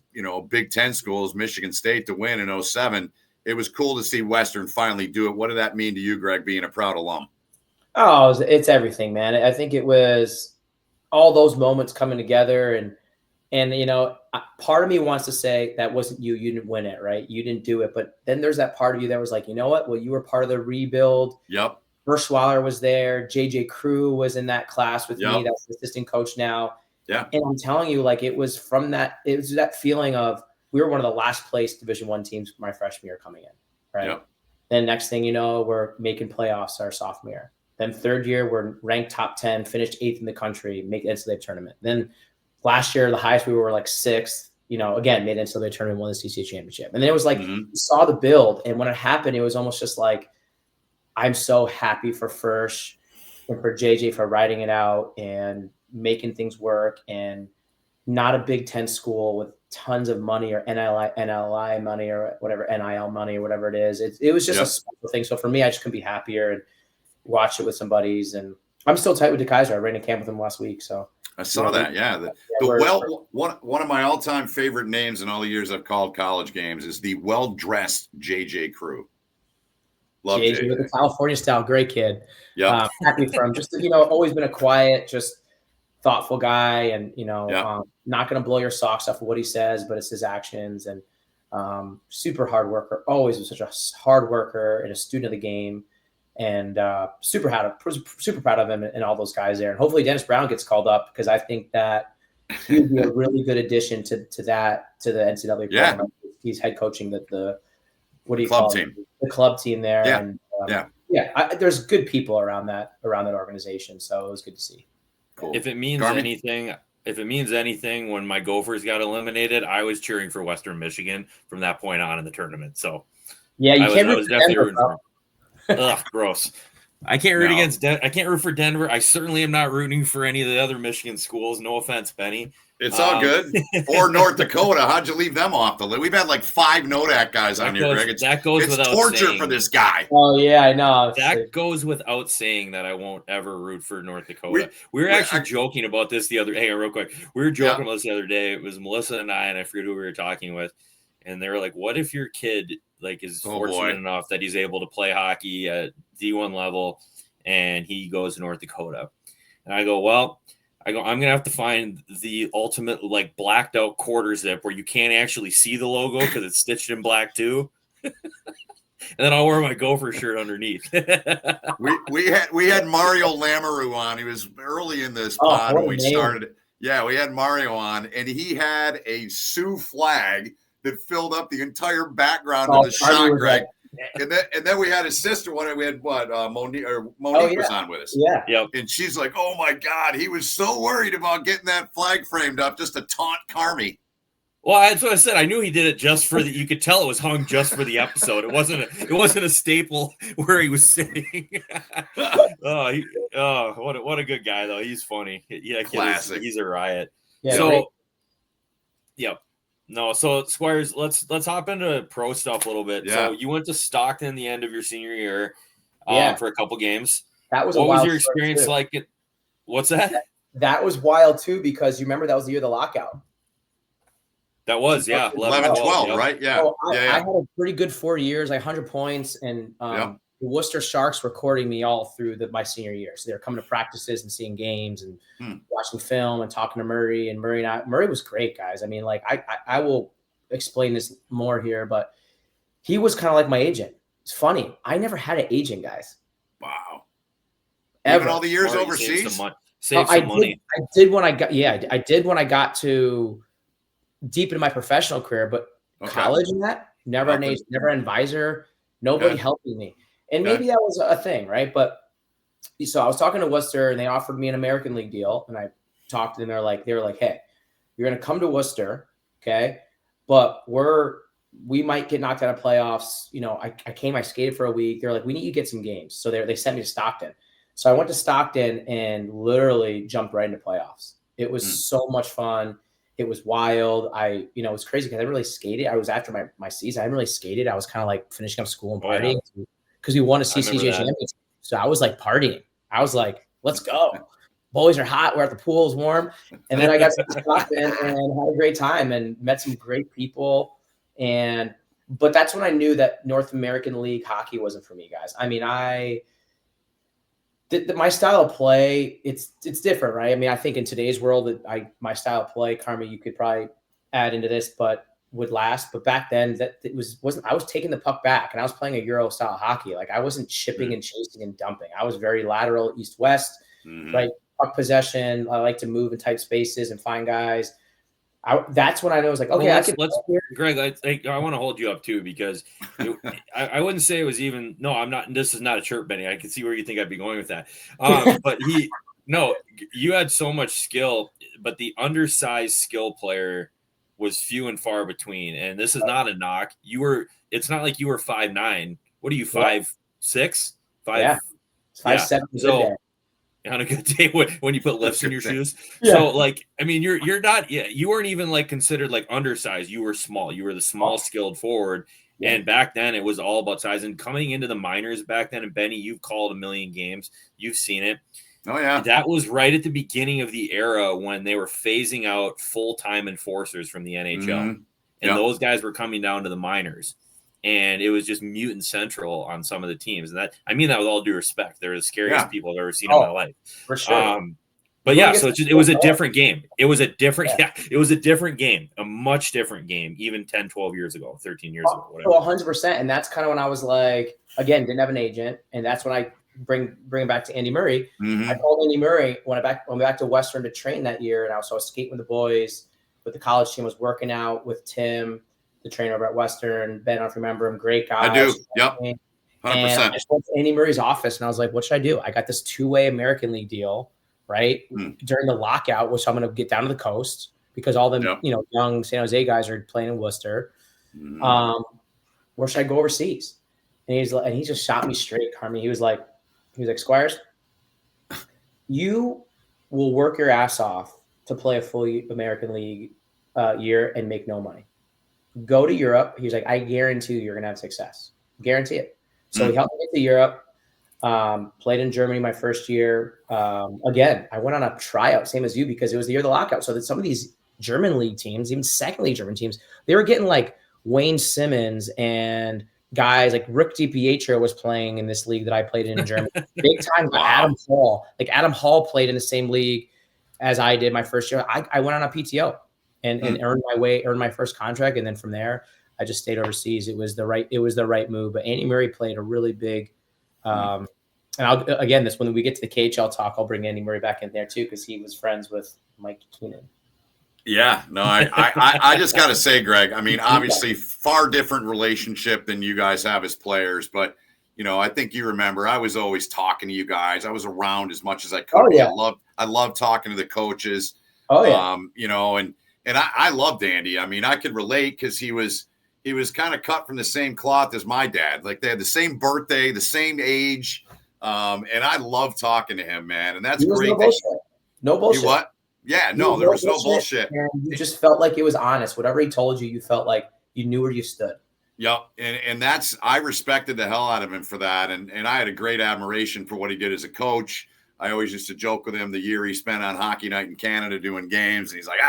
Big Ten schools, Michigan State, to win in 2007. It was cool to see Western finally do it. What did that mean to you, Greg, being a proud alum? Oh, it's everything, man. I think it was all those moments coming together, and part of me wants to say that wasn't you. You didn't win it, right? You didn't do it. But then there's that part of you that was like, you know what? Well, you were part of the rebuild. Yep. Verschwaller was there. JJ Crew was in that class with me. That's the assistant coach now. Yeah. And I'm telling you, like, it was that feeling of we were one of the last place Division I teams my freshman year coming in, right? Yep. Then next thing you know, we're making playoffs our sophomore year. Then third year, we're ranked top 10, finished 8th in the country, make the NCAA tournament. Then last year, the highest we were like 6th, again, made NCAA tournament, won the CCA championship. And then it was like, you saw the build. And when it happened, it was almost just like, I'm so happy for Fersh and for JJ for writing it out and making things work, and not a Big Ten school with tons of money or NLI money or whatever, NIL money or whatever it is. It was just a special thing. So for me, I just couldn't be happier and watch it with some buddies. And I'm still tight with DeKaiser. I ran a camp with him last week. So I saw that. Yeah. One of my all-time favorite names in all the years I've called college games is the well-dressed JJ Crew. Love JJ with the California style. Great kid. Yeah. Happy for him. Just, always been a quiet, just thoughtful guy, and, not going to blow your socks off of what he says, but it's his actions, and super hard worker. Always was such a hard worker and a student of the game, and super proud of him and all those guys there. And hopefully Dennis Brown gets called up, because I think that he would be a really good addition to the NCAA program. He's head coaching the club team. The club team there. Yeah. And there's good people around that organization. So it was good to see. Cool. If it means anything, when my Gophers got eliminated, I was cheering for Western Michigan from that point on in the tournament. So I was definitely rooting for them. Ugh, gross. I can't root against I can't root for Denver. I certainly am not rooting for any of the other Michigan schools. No offense, Benny. It's all good. Or North Dakota. How'd you leave them off the list? We've had like 5 NODAC guys on here, Greg. It's torture saying. for this guy. Oh, yeah, I know. That goes without saying that I won't ever root for North Dakota. We were actually joking about this the other day. Hang on real quick. We were joking about this the other day. It was Melissa and I forget who we were talking with. And they were like, what if your kid is fortunate enough that he's able to play hockey at D1 level and he goes to North Dakota? And I go, I'm going to have to find the ultimate blacked out quarter zip where you can't actually see the logo because it's stitched in black too. And then I'll wear my Gopher shirt underneath. we had Mario Lamoureux on. He was early in this pod when we started. Yeah, we had Mario on, and he had a Sioux flag that filled up the entire background of the shot, Greg. And then we had his sister. We had Monique was on with us. Yeah. Yep. And she's like, "Oh my God, he was so worried about getting that flag framed up just to taunt Carmi." Well, that's what I said. I knew he did it just for you could tell it was hung just for the episode. It wasn't a staple where he was sitting. What a good guy though. He's funny. Yeah, classic. He's a riot. Yeah. So, yep. No, so Squires, let's hop into pro stuff a little bit. Yeah. So you went to Stockton the end of your senior year for a couple games. That was what was your experience like? What's that? That was wild too, because you remember that was the year of the lockout. That was 11-12, right? Yeah. So I had a pretty good 4 years, 100 points, and the Worcester Sharks were courting me all through my senior year. So they were coming to practices and seeing games and watching film and talking to Murray. And Murray was great, guys. I mean, I will explain this more here, but he was kind of like my agent. It's funny. I never had an agent, guys. Wow. Ever. Even all the years overseas? Save some money. I did when I got to deep into my professional career, but college and that, never an agent, never an advisor, nobody helping me. And maybe that was a thing, right? But so I was talking to Worcester, and they offered me an American League deal, and I talked to them. They were like, "Hey, you're going to come to Worcester, okay? But we might get knocked out of playoffs." I skated for a week. They're like, "We need you to get some games." So they sent me to Stockton. So I went to Stockton and literally jumped right into playoffs. It was so much fun. It was wild. It was crazy because I didn't really skated. I was after my season. I didn't really skated. I was kind of finishing up school and partying. Because we won a CCJ championship. So I was partying. I was like, let's go. Boys are hot. We're at the pool. It's warm. And then I got to Stockton and had a great time and met some great people. But that's when I knew that North American League hockey wasn't for me, guys. I mean, my style of play, it's different, right? I mean, I think in today's world, my style of play, Carmi, you could probably add into this, but would last. But back then wasn't I was taking the puck back and I was playing a Euro style hockey. Like I wasn't chipping and chasing and dumping. I was very lateral, east-west, right? Puck possession. I like to move in tight spaces and find guys. That's when I know I was like, okay, let's Greg, I want to hold you up too, because I wouldn't say it was even, no, I'm not, this is not a chirp, Benny. I can see where you think I'd be going with that. But you had so much skill, but the undersized skill player was few and far between. And this is not a knock. It's not like you were 5'9". What are you, 5'6"? 5'7". So on a good day when you put lifts in your shoes. So like, I mean, you're not, you weren't even like considered like undersized. You were small. You were the small skilled forward. Yeah. And back then it was all about size. And coming into the minors back then, and Benny, you've called a million games. You've seen it. Oh yeah. That was right at the beginning of the era when they were phasing out full-time enforcers from the NHL. And those guys were coming down to the minors. And it was just mutant central on some of the teams. And that, I mean that with all due respect. They're the scariest people I've ever seen in my life. For sure. But yeah, so it was a different game. It was a different, it was a different game, a much different game, even 10, 12 years ago, 13 years ago, whatever. 100%. And that's kind of when I was like, again, didn't have an agent. And that's when I bring it back to Andy Murray. I called Andy Murray, went back to Western to train that year. And I was skating with the boys, with the college team, was working out with Tim, the trainer over at Western. Ben, I don't know if you remember him, great guy. I do. Yep. 100%. And I just went to Andy Murray's office and I was like, what should I do? I got this 2-way American League deal, right? During the lockout, which I'm going to get down to the coast because all the young San Jose guys are playing in Worcester. Where should I go overseas? And he just shot me straight, Carmi. He was like, Squires, you will work your ass off to play a full American League year and make no money. Go to Europe. He's like, I guarantee you're going to have success. Guarantee it. So he helped me get to Europe, played in Germany my first year. Again, I went on a tryout, same as you, because it was the year of the lockout. So that some of these German league teams, even second league German teams, they were getting like Wayne Simmons and guys like Rick DiPietro was playing in this league that I played in Germany. Big time. Adam Hall. Like Adam Hall played in the same league as I did my first year. I went on a PTO and earned my first contract. And then from there, I just stayed overseas. It was the right move. But Andy Murray played a really big, and when we get to the KHL talk, I'll bring Andy Murray back in there too, because he was friends with Mike Keenan. Yeah, no, I just got to say, Greg, I mean, obviously far different relationship than you guys have as players, but I think you remember I was always talking to you guys. I was around as much as I could. Oh, yeah. I love talking to the coaches. Oh yeah. And I loved Andy. I mean, I could relate because he was kind of cut from the same cloth as my dad. Like they had the same birthday, the same age. And I love talking to him, man. And that's great. No bullshit. You what? Yeah, no, there was no bullshit. And you just felt like it was honest. Whatever he told you, you felt like you knew where you stood. Yep. And I respected the hell out of him for that. And I had a great admiration for what he did as a coach. I always used to joke with him the year he spent on hockey night in Canada doing games. And he's like,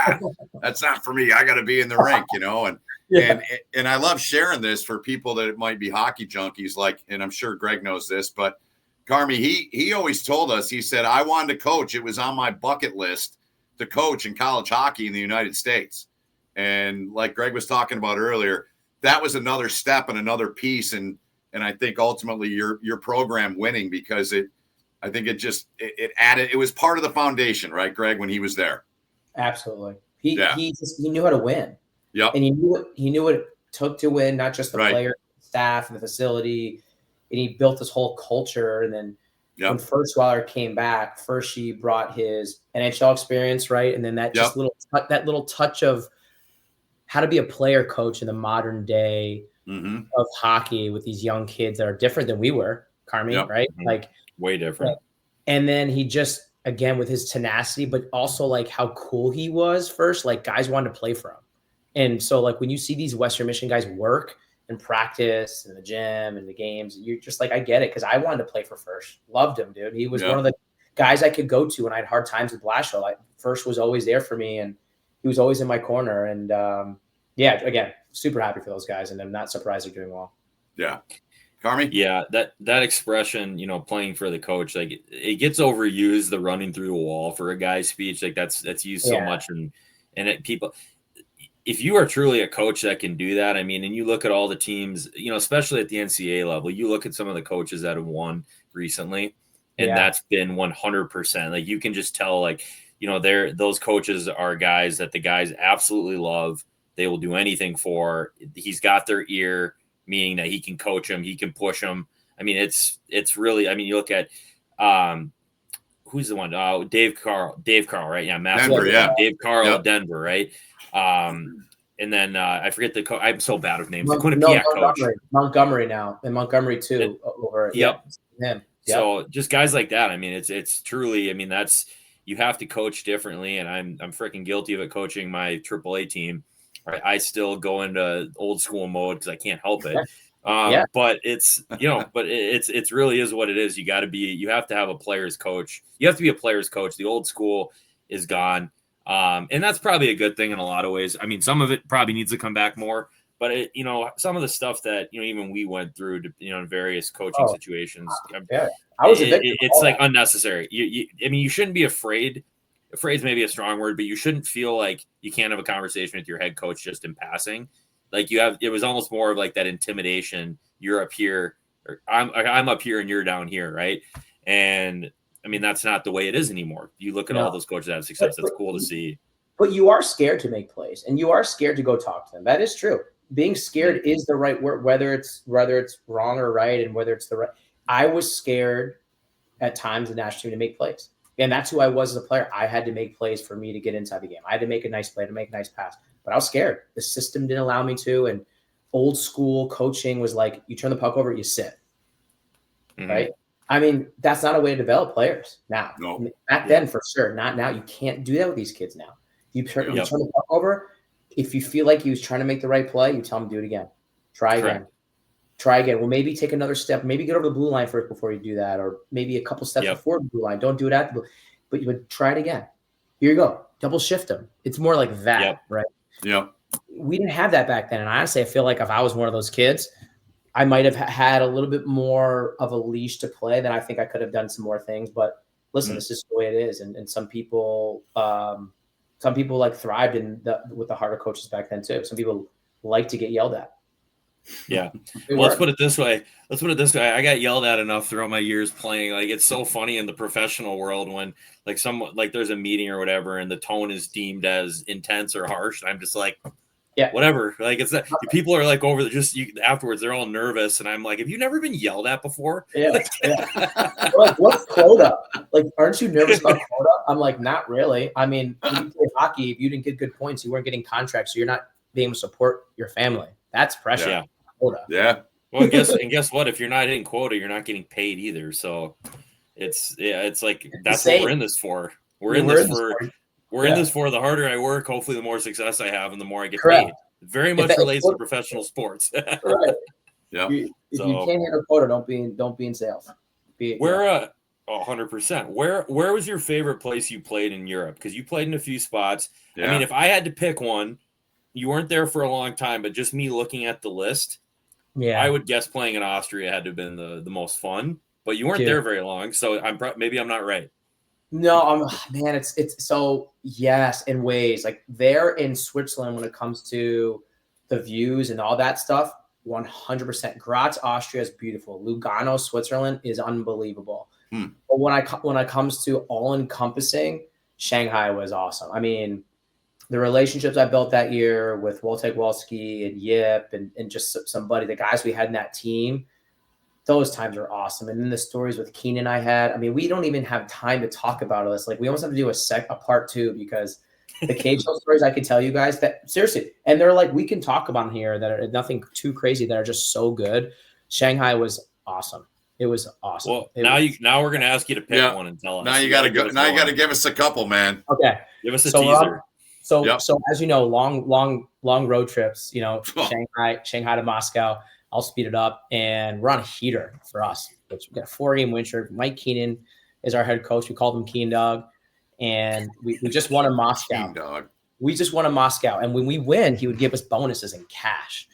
that's not for me. I got to be in the rink, and I love sharing this for people that might be hockey junkies. Like, and I'm sure Greg knows this, but Carmi, he always told us, he said, I wanted to coach. It was on my bucket list to coach in college hockey in the United States. And like Greg was talking about earlier, that was another step and another piece. And I think ultimately your program winning, because I think it added, it was part of the foundation, right, Greg, when he was there. Absolutely. He knew how to win. Yep. And he knew what it took to win, not just the player, staff, and the facility. And he built this whole culture. And then when Firstweiler came back, first he brought his NHL experience, right? And then that just little touch of how to be a player coach in the modern day of hockey with these young kids that are different than we were, Carmi, right? Like way different. And then he just, again, with his tenacity, but also like how cool he was first, like guys wanted to play for him. And so like when you see these Western Michigan guys work and practice in the gym and the games, you're just like, I get it. Cause I wanted to play for First. Loved him, dude. He was one of the guys I could go to when I had hard times with Blashill. First was always there for me and he was always in my corner. And again, super happy for those guys. And I'm not surprised they're doing well. Yeah. Carmi? Yeah, that expression, playing for the coach, like it gets overused, the running through the wall for a guy's speech. Like that's used so much. And if you are truly a coach that can do that, I mean, and you look at all the teams, especially at the NCAA level, you look at some of the coaches that have won recently, and that's been 100%. Like, you can just tell, like, those coaches are guys that the guys absolutely love. They will do anything for. He's got their ear, meaning that he can coach them, he can push them. I mean, it's really. I mean, you look at who's the one? Dave Carl, right? Yeah, Denver, yeah. Dave Carl at Denver, right? And then I forget the coach. I'm so bad with names. The Quinnipiac coach, Montgomery now, and Montgomery too. Over him. Yep. So just guys like that. I mean, it's truly. I mean, that's, you have to coach differently, and I'm freaking guilty of it coaching my AAA team. Right? I still go into old school mode because I can't help it. But it's it's really is what it is. You have to have a player's coach. You have to be a player's coach. The old school is gone. And that's probably a good thing in a lot of ways. I mean, some of it probably needs to come back more, but some of the stuff that, even we went through, in various coaching situations, it's like unnecessary. You shouldn't be afraid. Afraid is maybe a strong word, but you shouldn't feel like you can't have a conversation with your head coach just in passing. Like, it was almost more of like that intimidation. You're up here, or I'm up here and you're down here. Right. And I mean, that's not the way it is anymore. You look at all those coaches that have success. That's cool to see. But you are scared to make plays, and you are scared to go talk to them. That is true. Being scared is the right word, whether it's wrong or right, and whether it's the right. I was scared at times in the national team to make plays, and that's who I was as a player. I had to make plays for me to get inside the game. I had to make a nice play, to make a nice pass, but I was scared. The system didn't allow me to, and old school coaching was like, you turn the puck over, you sit, right? I mean, that's not a way to develop players now. No. I mean, back then, for sure. Not now. You can't do that with these kids now. You turn the puck over. If you feel like he was trying to make the right play, you tell him to do it again. Try again. Well, maybe take another step. Maybe get over the blue line first before you do that, or maybe a couple steps before the blue line. Don't do it at the blue, but you would try it again. Here you go. Double shift them. It's more like that, right? Yeah. We didn't have that back then. And honestly, I feel like if I was one of those kids, I might have had a little bit more of a leash to play. Then I think I could have done some more things. But listen, this is the way it is. And some people like thrived with the harder coaches back then too. Some people like to get yelled at. Yeah. Well, let's put it this way. I got yelled at enough throughout my years playing. Like, it's so funny in the professional world when there's a meeting or whatever, and the tone is deemed as intense or harsh. I'm just like, whatever. Like, it's that people are like afterwards, they're all nervous. And I'm like, have you never been yelled at before? Yeah. Like, what's quota? Like, aren't you nervous about quota? I'm like, not really. I mean, when you play hockey, if you didn't get good points, you weren't getting contracts. So you're not being able to support your family. That's pressure. Yeah. Quota. Yeah. Well, guess what? If you're not hitting quota, you're not getting paid either. So it's like, that's what we're in this for. We're in this for the harder I work, hopefully the more success I have and the more I get paid. It very much relates to professional sports. Right. Yeah. If you can't hit a quota, don't be in sales. 100%. Where was your favorite place you played in Europe? Because you played in a few spots. Yeah. I mean, if I had to pick one, you weren't there for a long time, but just me looking at the list, I would guess playing in Austria had to have been the most fun. But you weren't there very long, so maybe I'm not right. No, man, it's so yes, in ways like there in Switzerland when it comes to the views and all that stuff, 100%. Graz, Austria is beautiful. Lugano, Switzerland is unbelievable. But when it comes to all encompassing, Shanghai was awesome. I mean, the relationships I built that year with Wojtek Wolski and Yip and just the guys we had in that team, those times are awesome. And then the stories with Keenan I had, I mean, we don't even have time to talk about all this. Like, we almost have to do a part 2 because the occasional stories I could tell you guys that seriously, and they're like, we can talk about here that are nothing too crazy, that are just so good. Shanghai was awesome. It was awesome. Well, now we're going to ask you to pick one and tell us. Now you got to go. Now you got to give us a couple, man. Okay. Give us a teaser. So as you know, long road trips, Shanghai to Moscow. I'll speed it up, and we're on a heater for us. Which we got a 4-game win streak. Mike Keenan is our head coach. We called him Keen Dog, and we just won in Moscow. Keen Dog. We just won in Moscow, and when we win, he would give us bonuses in cash.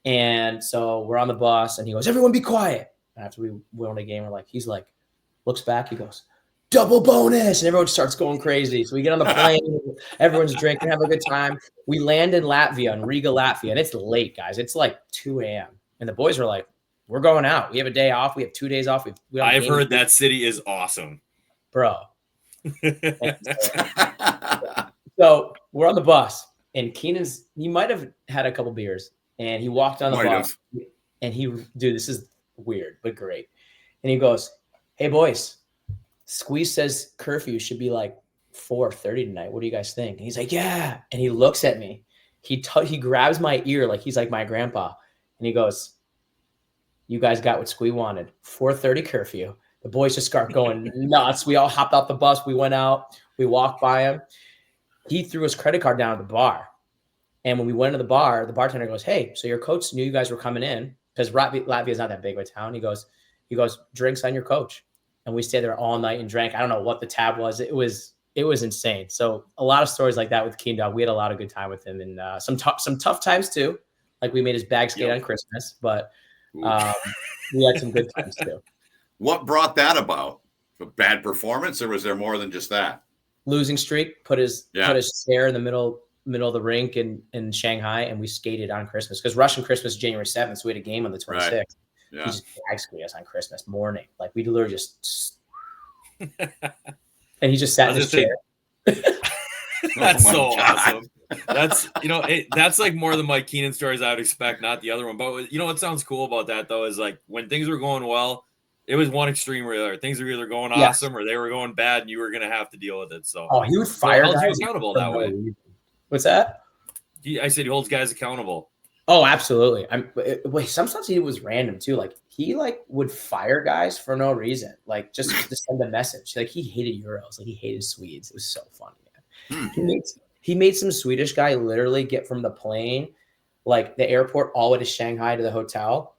And so we're on the bus, and he goes, "Everyone, be quiet." And after we won a game, he's like, looks back, he goes, "Double bonus," and everyone starts going crazy. So we get on the plane. Everyone's drinking, having a good time. We land in Latvia, in Riga, Latvia, and it's late, guys. It's like 2 a.m. And the boys are like, we're going out. We have a day off. We have 2 days off. I've heard that city is awesome. Bro. So we're on the bus, and he might have had a couple beers, and he walked on the bus, and this is weird, but great. And he goes, hey, boys, Squeeze says curfew should be like 4:30 tonight. What do you guys think? And he's like, yeah. And he looks at me. He grabs my ear like he's like my grandpa. And he goes, you guys got what Squee wanted. 4:30 curfew. The boys just start going nuts. We all hopped off the bus. We went out. We walked by him. He threw his credit card down at the bar. And when we went to the bar, the bartender goes, hey, so your coach knew you guys were coming in because Latvia is not that big of a town. He goes, drinks on your coach. And we stayed there all night and drank. I don't know what the tab was. It was insane. So a lot of stories like that with Keen Dog. We had a lot of good time with him, and some tough times too. Like we made his bag skate on Christmas, but we had some good times too. What brought that about? A bad performance, or was there more than just that? Losing streak. Put his chair in the middle of the rink in Shanghai, and we skated on Christmas because Russian Christmas is January 7th, so we had a game on the 26th. Right. Yeah. He just bag skated us on Christmas morning. Like we literally just and he just sat in his chair. That's so awesome. That's that's like more than my Keenan stories I would expect, not the other one. But what sounds cool about that though is like when things were going well, it was one extreme or the other. Things were either going awesome or they were going bad, and you were gonna have to deal with it. So he would fire guys accountable that way. What's that? I said he holds guys accountable. Oh, absolutely. Sometimes he was random too. Like he would fire guys for no reason, like just to send a message. Like he hated Euros, like he hated Swedes. It was so funny, man. He made some Swedish guy literally get from the plane, like the airport, all the way to Shanghai to the hotel,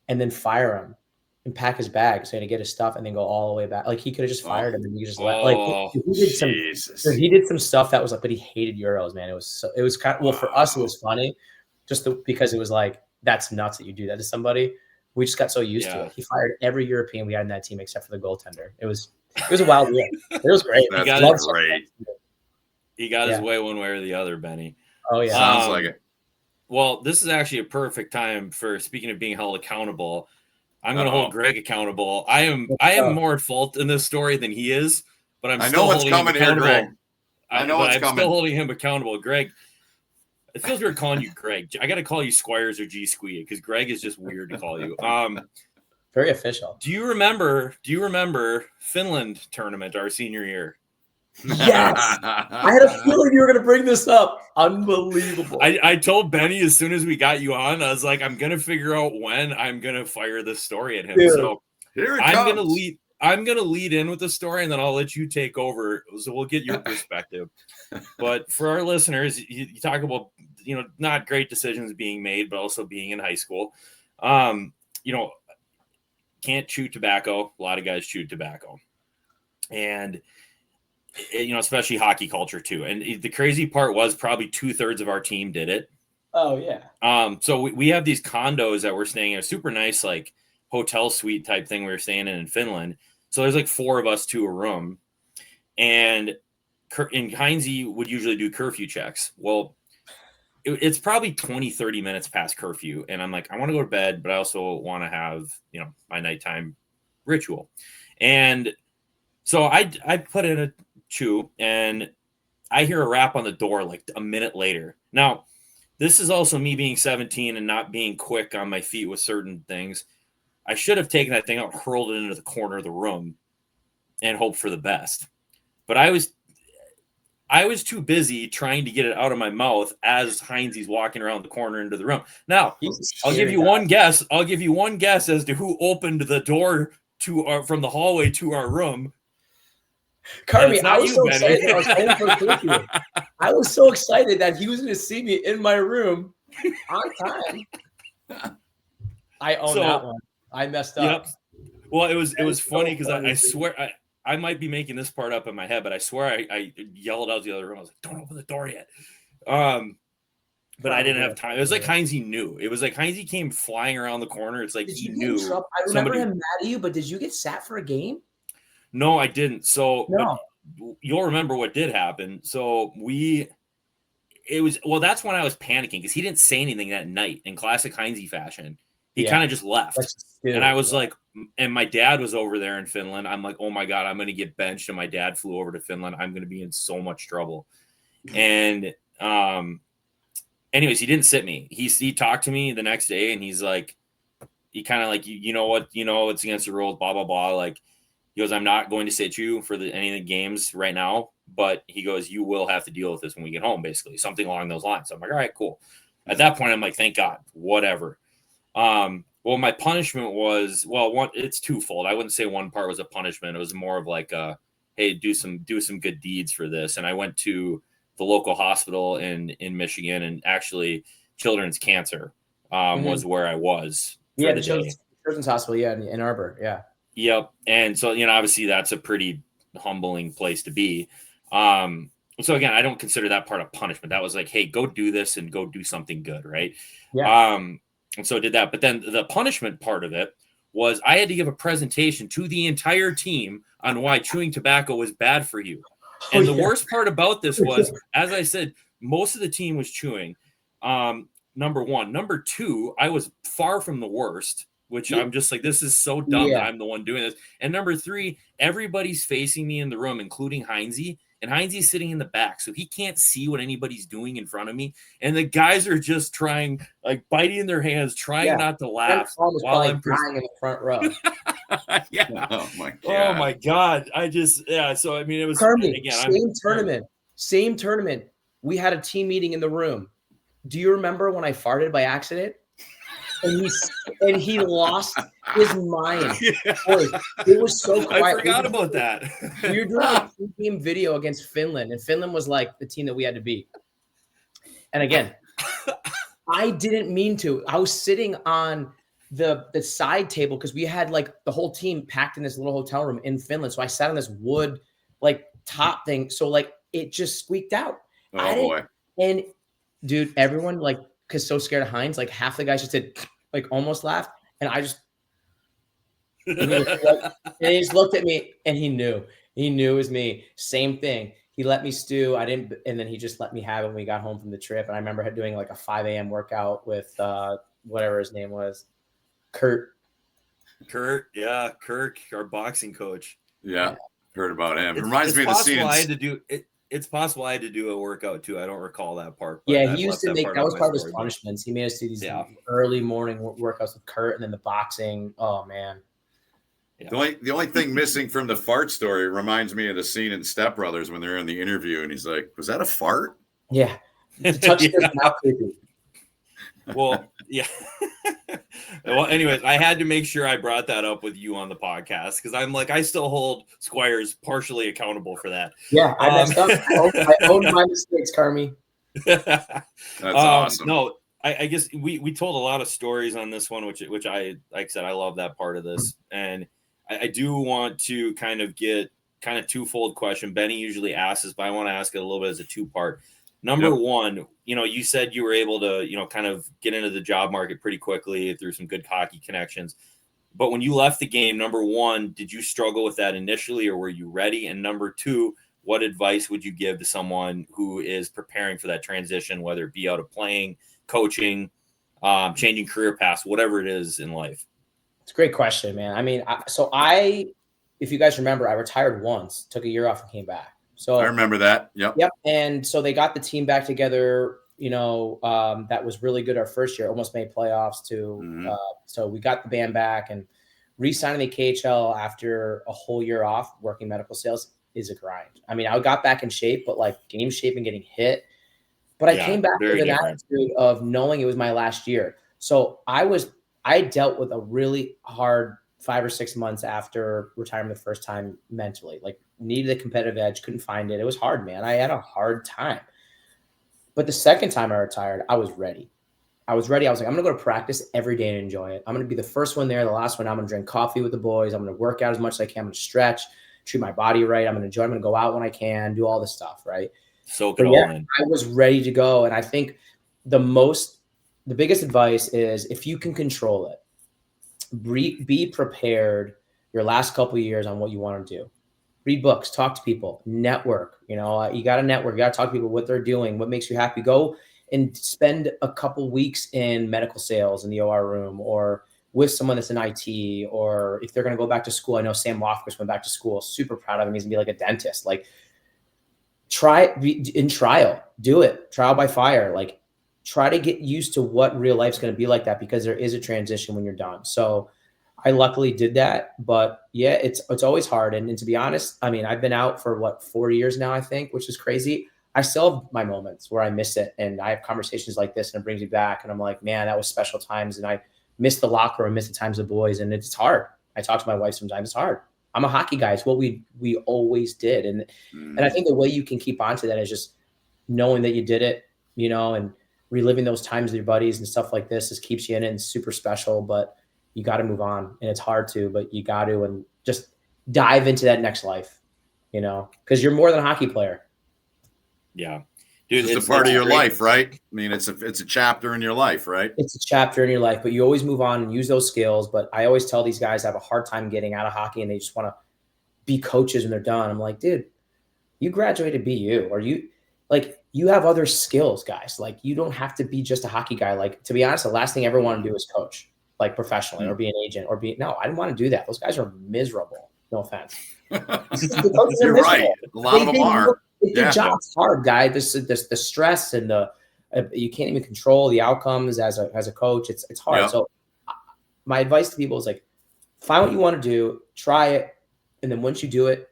and then fire him and pack his bag so he had to get his stuff and then go all the way back. Like he could have just fired him and he just let. Like he did some stuff that was like, but he hated Euros, man. It was kind of for us. It was funny. Because it was like, that's nuts that you do that to somebody. We just got so used to it. He fired every European we had in that team except for the goaltender. It was a wild year. It was great. He got his way one way or the other, Benny. Oh, yeah. Sounds like it. Well, this is actually a perfect time for, speaking of being held accountable, I'm going to hold Greg accountable. I am more at fault in this story than he is, but I'm still holding him accountable. Greg. I'm still holding him accountable. Greg, it feels weird calling you Greg. I got to call you Squires or G Squee because Greg is just weird to call you. Very official. Do you remember Finland tournament our senior year? Yes. I had a feeling you were going to bring this up. Unbelievable. I told Benny as soon as we got you on, I was like, I'm going to figure out when I'm going to fire this story at him. Dude, so I'm going to lead in with the story, and then I'll let you take over. So we'll get your perspective. But for our listeners, you talk about, not great decisions being made, but also being in high school. Can't chew tobacco. A lot of guys chew tobacco. And, especially hockey culture too. And the crazy part was probably 2/3 of our team did it. Oh, yeah. So we have these condos that we're staying in, a super nice, like, hotel suite type thing we were staying in Finland. So there's like 4 of us to a room. And Heinze would usually do curfew checks. Well, it's probably 20-30 minutes past curfew. And I'm like, I want to go to bed, but I also want to have, my nighttime ritual. And so I put in a chew, and I hear a rap on the door like a minute later. Now, this is also me being 17 and not being quick on my feet with certain things. I should have taken that thing out, hurled it into the corner of the room, and hoped for the best. But I was too busy trying to get it out of my mouth as Heinze's walking around the corner into the room. Now, I'll give you one guess. I'll give you one guess as to who opened the door from the hallway to our room. Carmi, I was so excited. I was so excited that he was going to see me in my room on time. I own that one. I messed up. Yep. Well, it was funny because I swear I might be making this part up in my head, but I swear I yelled out the other room. I was like, "Don't open the door yet." But I didn't have time. It was like Heinze knew. It was like Heinze came flying around the corner. It's like he knew. I remember him mad at you, but did you get sat for a game? No, I didn't. So you'll remember what did happen. So that's when I was panicking because he didn't say anything that night in classic Heinze fashion. He kind of just left. And I was like, and my dad was over there in Finland. I'm like, oh my God, I'm going to get benched. And my dad flew over to Finland. I'm going to be in so much trouble. And, anyways, he didn't sit me. He talked to me the next day and he's like, he kind of like, you know what, it's against the rules, blah, blah, blah. Like, he goes, I'm not going to sit you for any of the games right now, but he goes, you will have to deal with this when we get home, basically, something along those lines. So I'm like, all right, cool. At that point, I'm like, thank God, whatever. Well, my punishment was, it's twofold. I wouldn't say one part was a punishment. It was more of like, hey, do some good deeds for this. And I went to the local hospital in Michigan, and actually Children's Cancer was where I was. Yeah, the Children's Hospital, in Ann Arbor, yeah. Yep. And so, obviously that's a pretty humbling place to be. So again, I don't consider that part of punishment. That was like, hey, go do this and go do something good, right? Yeah. And so I did that. But then the punishment part of it was I had to give a presentation to the entire team on why chewing tobacco was bad for you. And the worst part about this was, as I said, most of the team was chewing. Number one. Number two, I was far from the worst, which I'm just like, this is so dumb that I'm the one doing this. And number three, everybody's facing me in the room, including Heinze. And Heinze's sitting in the back, so he can't see what anybody's doing in front of me. And the guys are just trying, like biting their hands, trying not to laugh while I'm crying in the front row. Oh my God. Oh my God. So I mean, it was Kirby, same tournament. We had a team meeting in the room. Do you remember when I farted by accident? And he lost his mind. Boy, it was so quiet. I forgot about that. We were doing a team video against Finland, and Finland was like the team that we had to beat. And again, I didn't mean to. I was sitting on the side table because we had like the whole team packed in this little hotel room in Finland. So I sat on this wood like top thing. So like it just squeaked out. Oh boy. And dude, everyone like, because so scared of Heinz, like half the guys just did like almost laughed, and I just and he just looked at me, and he knew it was me. Same thing. He let me stew. I didn't, and then he just let me have it when we got home from the trip. And I remember doing like a 5 a.m. workout with whatever his name was, Kurt, yeah, Kirk, our boxing coach. Yeah, heard about him. It reminds me of the scene. It's possible I had to do a workout too. I don't recall that part. Yeah, he used to make that was part of his punishments. He made us do these early morning workouts with Kurt, and then the boxing. Oh man. Yeah. The only thing missing from the fart story reminds me of the scene in Step Brothers when they're in the interview, and he's like, "Was that a fart?" Yeah. Touch his mouth. Well, yeah. Well, anyways, I had to make sure I brought that up with you on the podcast because I'm like, I still hold Squires partially accountable for that. Yeah, I messed up. I own my mistakes, Carmi. That's awesome. No, I guess we told a lot of stories on this one, which I, like I said, I love that part of this. And I do want to kind of get twofold question. Benny usually asks this, but I want to ask it a little bit as a two-part. Number one, you said you were able to, kind of get into the job market pretty quickly through some good hockey connections. But when you left the game, number one, did you struggle with that initially or were you ready? And number two, what advice would you give to someone who is preparing for that transition, whether it be out of playing, coaching, changing career paths, whatever it is in life? It's a great question, man. I mean, if you guys remember, I retired once, took a year off and came back. So I remember that. Yep. And so they got the team back together, that was really good our first year, almost made playoffs too. So we got the band back and re-signing the KHL after a whole year off working medical sales is a grind. I mean, I got back in shape, but like game shape and getting hit. But I came back with an attitude of knowing it was my last year. So I dealt with a really hard 5 or 6 months after retirement the first time mentally, like needed a competitive edge, couldn't find it. It was hard, man. I had a hard time. But the second time I retired, I was ready. I was like, I'm going to go to practice every day and enjoy it. I'm going to be the first one there, the last one. I'm going to drink coffee with the boys. I'm going to work out as much as I can. I'm going to stretch, treat my body right. I'm going to enjoy. I'm going to go out when I can, do all this stuff, right? So good. I was ready to go. And I think the biggest advice is if you can control it, be prepared your last couple of years on what you want to do. read books, talk to people, network. You got to network. You got to talk to people, what they're doing, what makes you happy. Go and spend a couple weeks in medical sales in the OR room, or with someone that's in IT, or if they're going to go back to school. I know Sam Lofquist went back to school. Super proud of him. He's gonna be like a dentist. Like, in trial, do it. Trial by fire. Like, try to get used to what real life's going to be like that, because there is a transition when you're done. So I luckily did that, but yeah, it's always hard. And to be honest, I mean, I've been out for 4 years now, I think, which is crazy. I still have my moments where I miss it, and I have conversations like this, and it brings me back, and I'm like, man, that was special times. And I miss the locker room, miss the times of boys, and it's hard. I talk to my wife sometimes. It's hard. I'm a hockey guy. It's what we always did. And I think the way you can keep on to that is just knowing that you did it, and reliving those times with your buddies and stuff like this keeps you in it, and super special. But you got to move on, and it's hard to, but you got to, and just dive into that next life, because you're more than a hockey player. Yeah. Dude, it's a part of your life, right? I mean, it's a chapter in your life, right? It's a chapter in your life, but you always move on and use those skills. But I always tell these guys I have a hard time getting out of hockey, and they just want to be coaches when they're done. I'm like, dude, you graduated BU, or you have other skills, guys. Like, you don't have to be just a hockey guy. Like, to be honest, the last thing I ever want to do is coach, like, professionally, or be an agent, no, I didn't want to do that. Those guys are miserable. No offense. You're right. A lot of them are. The job's hard, guy. The stress and you can't even control the outcomes as a coach. It's hard. So my advice to people is, like, find what you want to do, try it, and then once you do it,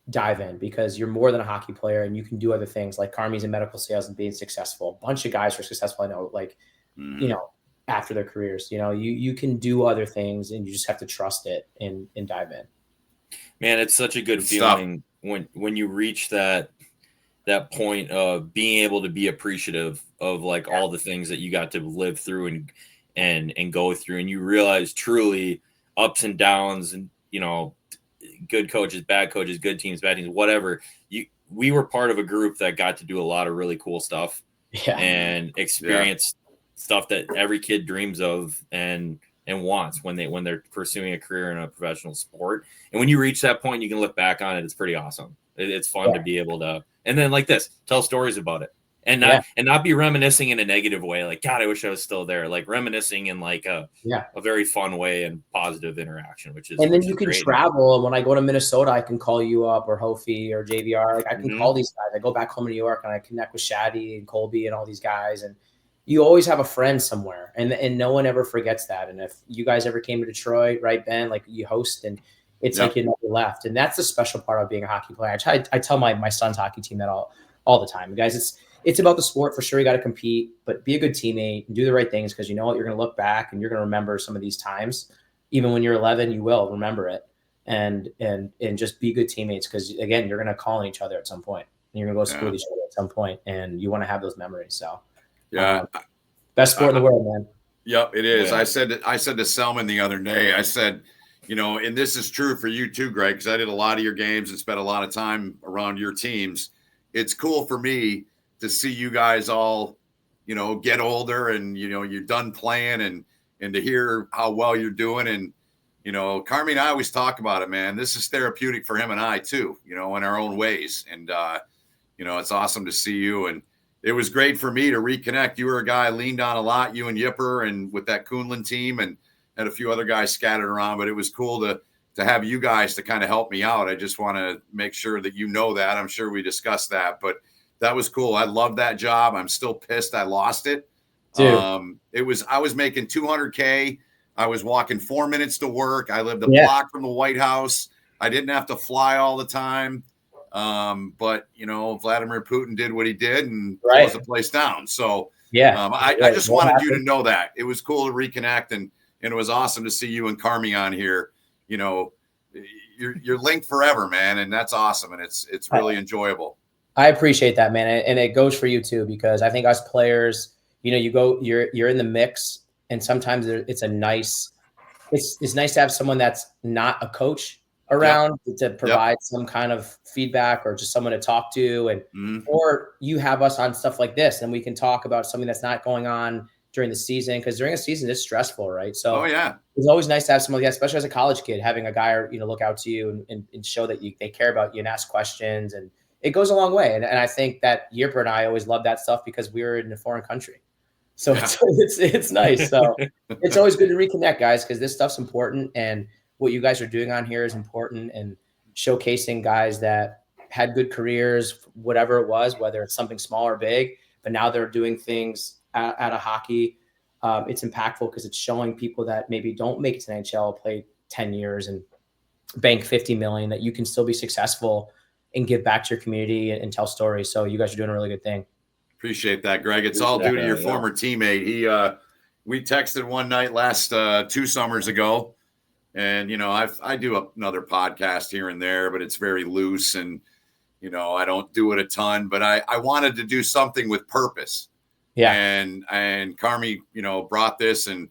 dive in, because you're more than a hockey player, and you can do other things. Like Carmi's in medical sales and being successful. A bunch of guys are successful, I know, like, after their careers. You can do other things, and you just have to trust it and dive in. Man, it's such a good feeling when you reach that point of being able to be appreciative of, like, all the things that you got to live through and go through, and you realize truly ups and downs, and good coaches, bad coaches, good teams, bad teams, whatever. We were part of a group that got to do a lot of really cool stuff and experience stuff that every kid dreams of and wants when they're pursuing a career in a professional sport. And when you reach that point, you can look back on it. It's pretty awesome. It's fun to be able to, and then, like this, tell stories about it, and not be reminiscing in a negative way. Like, God, I wish I was still there. Like, reminiscing in like a very fun way and positive interaction, which is. And then you can travel. And when I go to Minnesota, I can call you up, or Hofi or JVR. Like, I can call these guys. I go back home to New York, and I connect with Shaddy and Colby and all these guys. And you always have a friend somewhere, and no one ever forgets that. And if you guys ever came to Detroit, right, Ben, like, you host, and it's like you never left. And that's the special part of being a hockey player. I tell my son's hockey team that all the time. Guys, it's about the sport for sure. You got to compete, but be a good teammate and do the right things, because you know what, you're going to look back and you're going to remember some of these times. Even when you're 11, you will remember it. And just be good teammates, because, again, you're going to call on each other at some point, and you're going to go to school with each other at some point, and you want to have those memories. So best sport in the world, man. Yep, it is. Yeah. I said to Selman the other day, I said, and this is true for you too, Greg, because I did a lot of your games and spent a lot of time around your teams. It's cool for me to see you guys all, get older, and, you're done playing, and to hear how well you're doing. And, Carmi and I always talk about it, man. This is therapeutic for him and I too, in our own ways. And, it's awesome to see you. And it was great for me to reconnect. You were a guy I leaned on a lot, you and Yipper, and with that Kunlun team, and had a few other guys scattered around, but it was cool to have you guys to kind of help me out. I just want to make sure that that. I'm sure we discussed that, but that was cool. I love that job. I'm still pissed I lost it. Dude. I was making $200K. I was walking 4 minutes to work. I lived a block from the White House. I didn't have to fly all the time. But Vladimir Putin did what he did and closed the place down. So I just wanted you to know that it was cool to reconnect, and it was awesome to see you and Carmi on here. You're linked forever, man. And that's awesome. And it's really enjoyable. I appreciate that, man. And it goes for you too, because I think us players, you're in the mix, and sometimes it's nice to have someone that's not a coach around to provide some kind of feedback, or just someone to talk to, and or you have us on stuff like this, and we can talk about something that's not going on during the season, because during a season it's stressful, right? So yeah, it's always nice to have someone like that, especially as a college kid, having a guy, look out to you and show that they care about you and ask questions, and it goes a long way. And I think that Yipper and I always love that stuff because we were in a foreign country. So it's nice. So it's always good to reconnect, guys, because this stuff's important, and what you guys are doing on here is important, and showcasing guys that had good careers, whatever it was, whether it's something small or big, but now they're doing things out of hockey. It's impactful because it's showing people that maybe don't make it to the NHL, play 10 years and bank 50 million, that you can still be successful and give back to your community and tell stories. So you guys are doing a really good thing. Appreciate that, Greg. It's all due to your former teammate. We texted one night last 2 summers ago, and I do another podcast here and there, but it's very loose, and I don't do it a ton. But I wanted to do something with purpose. Yeah. And Carmi, brought this, and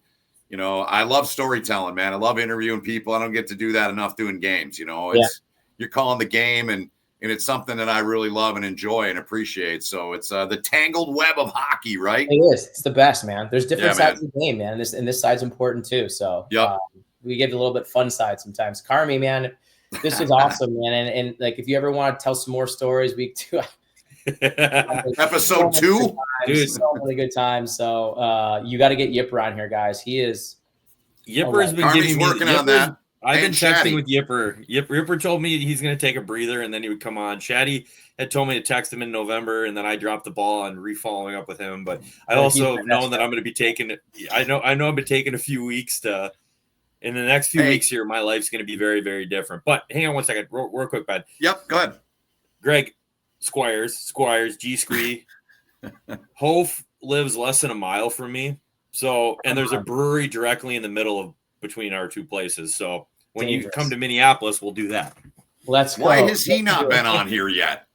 I love storytelling, man. I love interviewing people. I don't get to do that enough doing games. You're calling the game, and it's something that I really love and enjoy and appreciate. So it's the tangled web of hockey, right? It is. It's the best, man. There's different sides of the game, man. And this side's important too. So we give a little bit fun side sometimes. Carmi, man, this is awesome, man. And like, if you ever want to tell some more stories, we do. Episode 2, dude, so many good times. So you got to get Yipper on here, guys. He is. Yipper's been giving me working on that. I've been texting with Yipper. Yipper told me he's going to take a breather and then he would come on. Shaddy had told me to text him in November, and then I dropped the ball on re-following up with him. But I also have known that I'm going to be taking. I know I've been taking a few weeks to. In the next few weeks here, my life's going to be very, very different. But hang on one second, real quick, bud. Yep, go ahead. Greg, Squires, G Scree. Hof lives less than a mile from me. So, and there's a brewery directly in the middle of between our two places. So when you come to Minneapolis, we'll do that. Let's go. Why has he not been on here yet?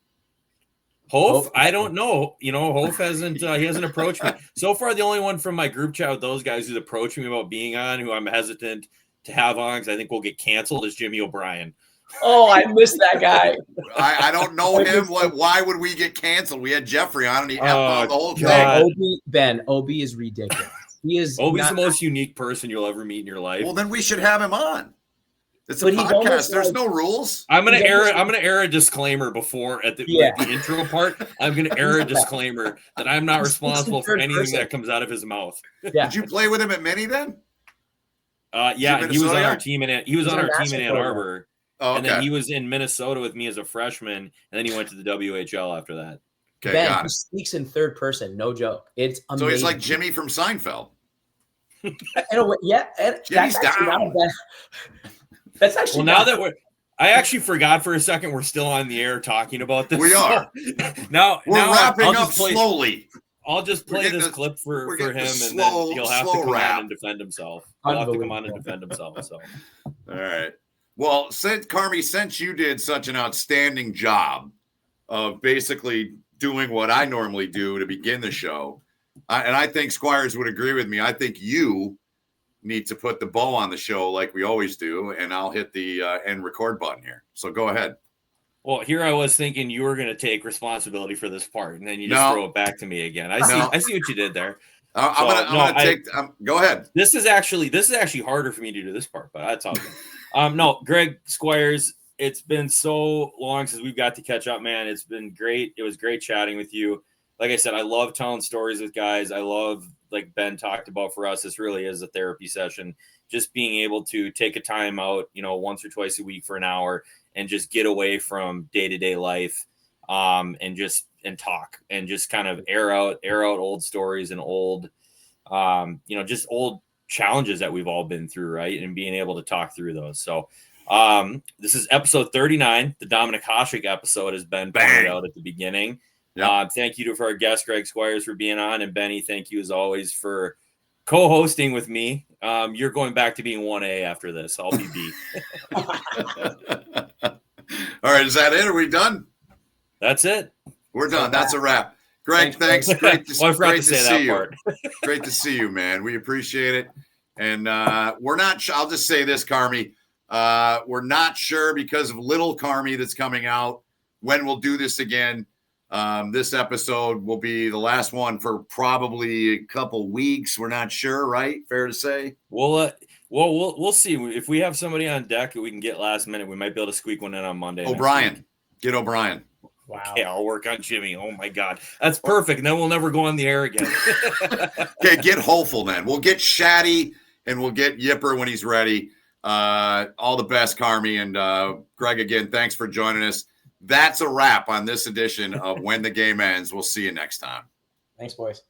Hof, I don't know. Hof hasn't he hasn't approached me. So far, the only one from my group chat with those guys who's approaching me about being on, who I'm hesitant to have on because I think we'll get canceled, is Jimmy O'Brien. Oh, I missed that guy. I don't know him. Why would we get canceled? We had Jeffrey on, and he F-bombed the whole thing. Obi is ridiculous. Obi's the most unique person you'll ever meet in your life. Well, then we should have him on. It's a podcast. There's no rules. I'm gonna air a disclaimer before at the intro part. I'm gonna air a disclaimer that I'm not responsible for anything that comes out of his mouth. Yeah. Did you play with him at Mini then? He was on our team in Ann Arbor. Oh, okay. And then he was in Minnesota with me as a freshman, and then he went to the WHL after that. Okay, Ben, he speaks in third person, no joke. It's amazing. So he's like Jimmy from Seinfeld. Jimmy's down. That's actually now that I actually forgot for a second we're still on the air talking about this. We are. Now we're wrapping up slowly. I'll just play this clip for him, and then he'll have to come on and defend himself. He'll have to come on and defend himself. So, all right. Well, since you did such an outstanding job of basically doing what I normally do to begin the show, and I think Squires would agree with me, I think you need to put the bow on the show like we always do, and I'll hit the end record button here. So go ahead. Well, here I was thinking you were going to take responsibility for this part, and then you just throw it back to me again. I see what you did there. Go ahead. This is actually harder for me to do this part, but that's all good. No, Greg, Squires, it's been so long since we've got to catch up, man. It's been great. It was great chatting with you. Like I said, I love telling stories with guys. I love, like Ben talked about, for us, this really is a therapy session. Just being able to take a time out, once or twice a week for an hour and just get away from day-to-day life, and talk and just kind of air out old stories and old, just old challenges that we've all been through, right? And being able to talk through those. So this is episode 39. The Dominic Hasek episode has been pointed out at the beginning. Yep. Thank you to our guest, Greg Squires, for being on. And Benny, thank you as always for co-hosting with me. You're going back to being 1A after this. I'll be B. All right. Is that it? Are we done? That's it. We're done. That's a wrap. Greg, thanks. Great to see you. Great to see you, man. We appreciate it. And we're not – I'll just say this, Carmi. We're not sure because of little Carmi that's coming out when we'll do this again. This episode will be the last one for probably a couple weeks. We're not sure, right? Fair to say. We'll see. If we have somebody on deck that we can get last minute, we might be able to squeak one in on Monday. O'Brien. Get O'Brien. Wow. Okay, I'll work on Jimmy. Oh my God. That's perfect. And then we'll never go on the air again. Okay, get hopeful then. We'll get Shaddy and we'll get Yipper when he's ready. All the best, Carmi. And Greg, again, thanks for joining us. That's a wrap on this edition of When the Game Ends. We'll see you next time. Thanks, boys.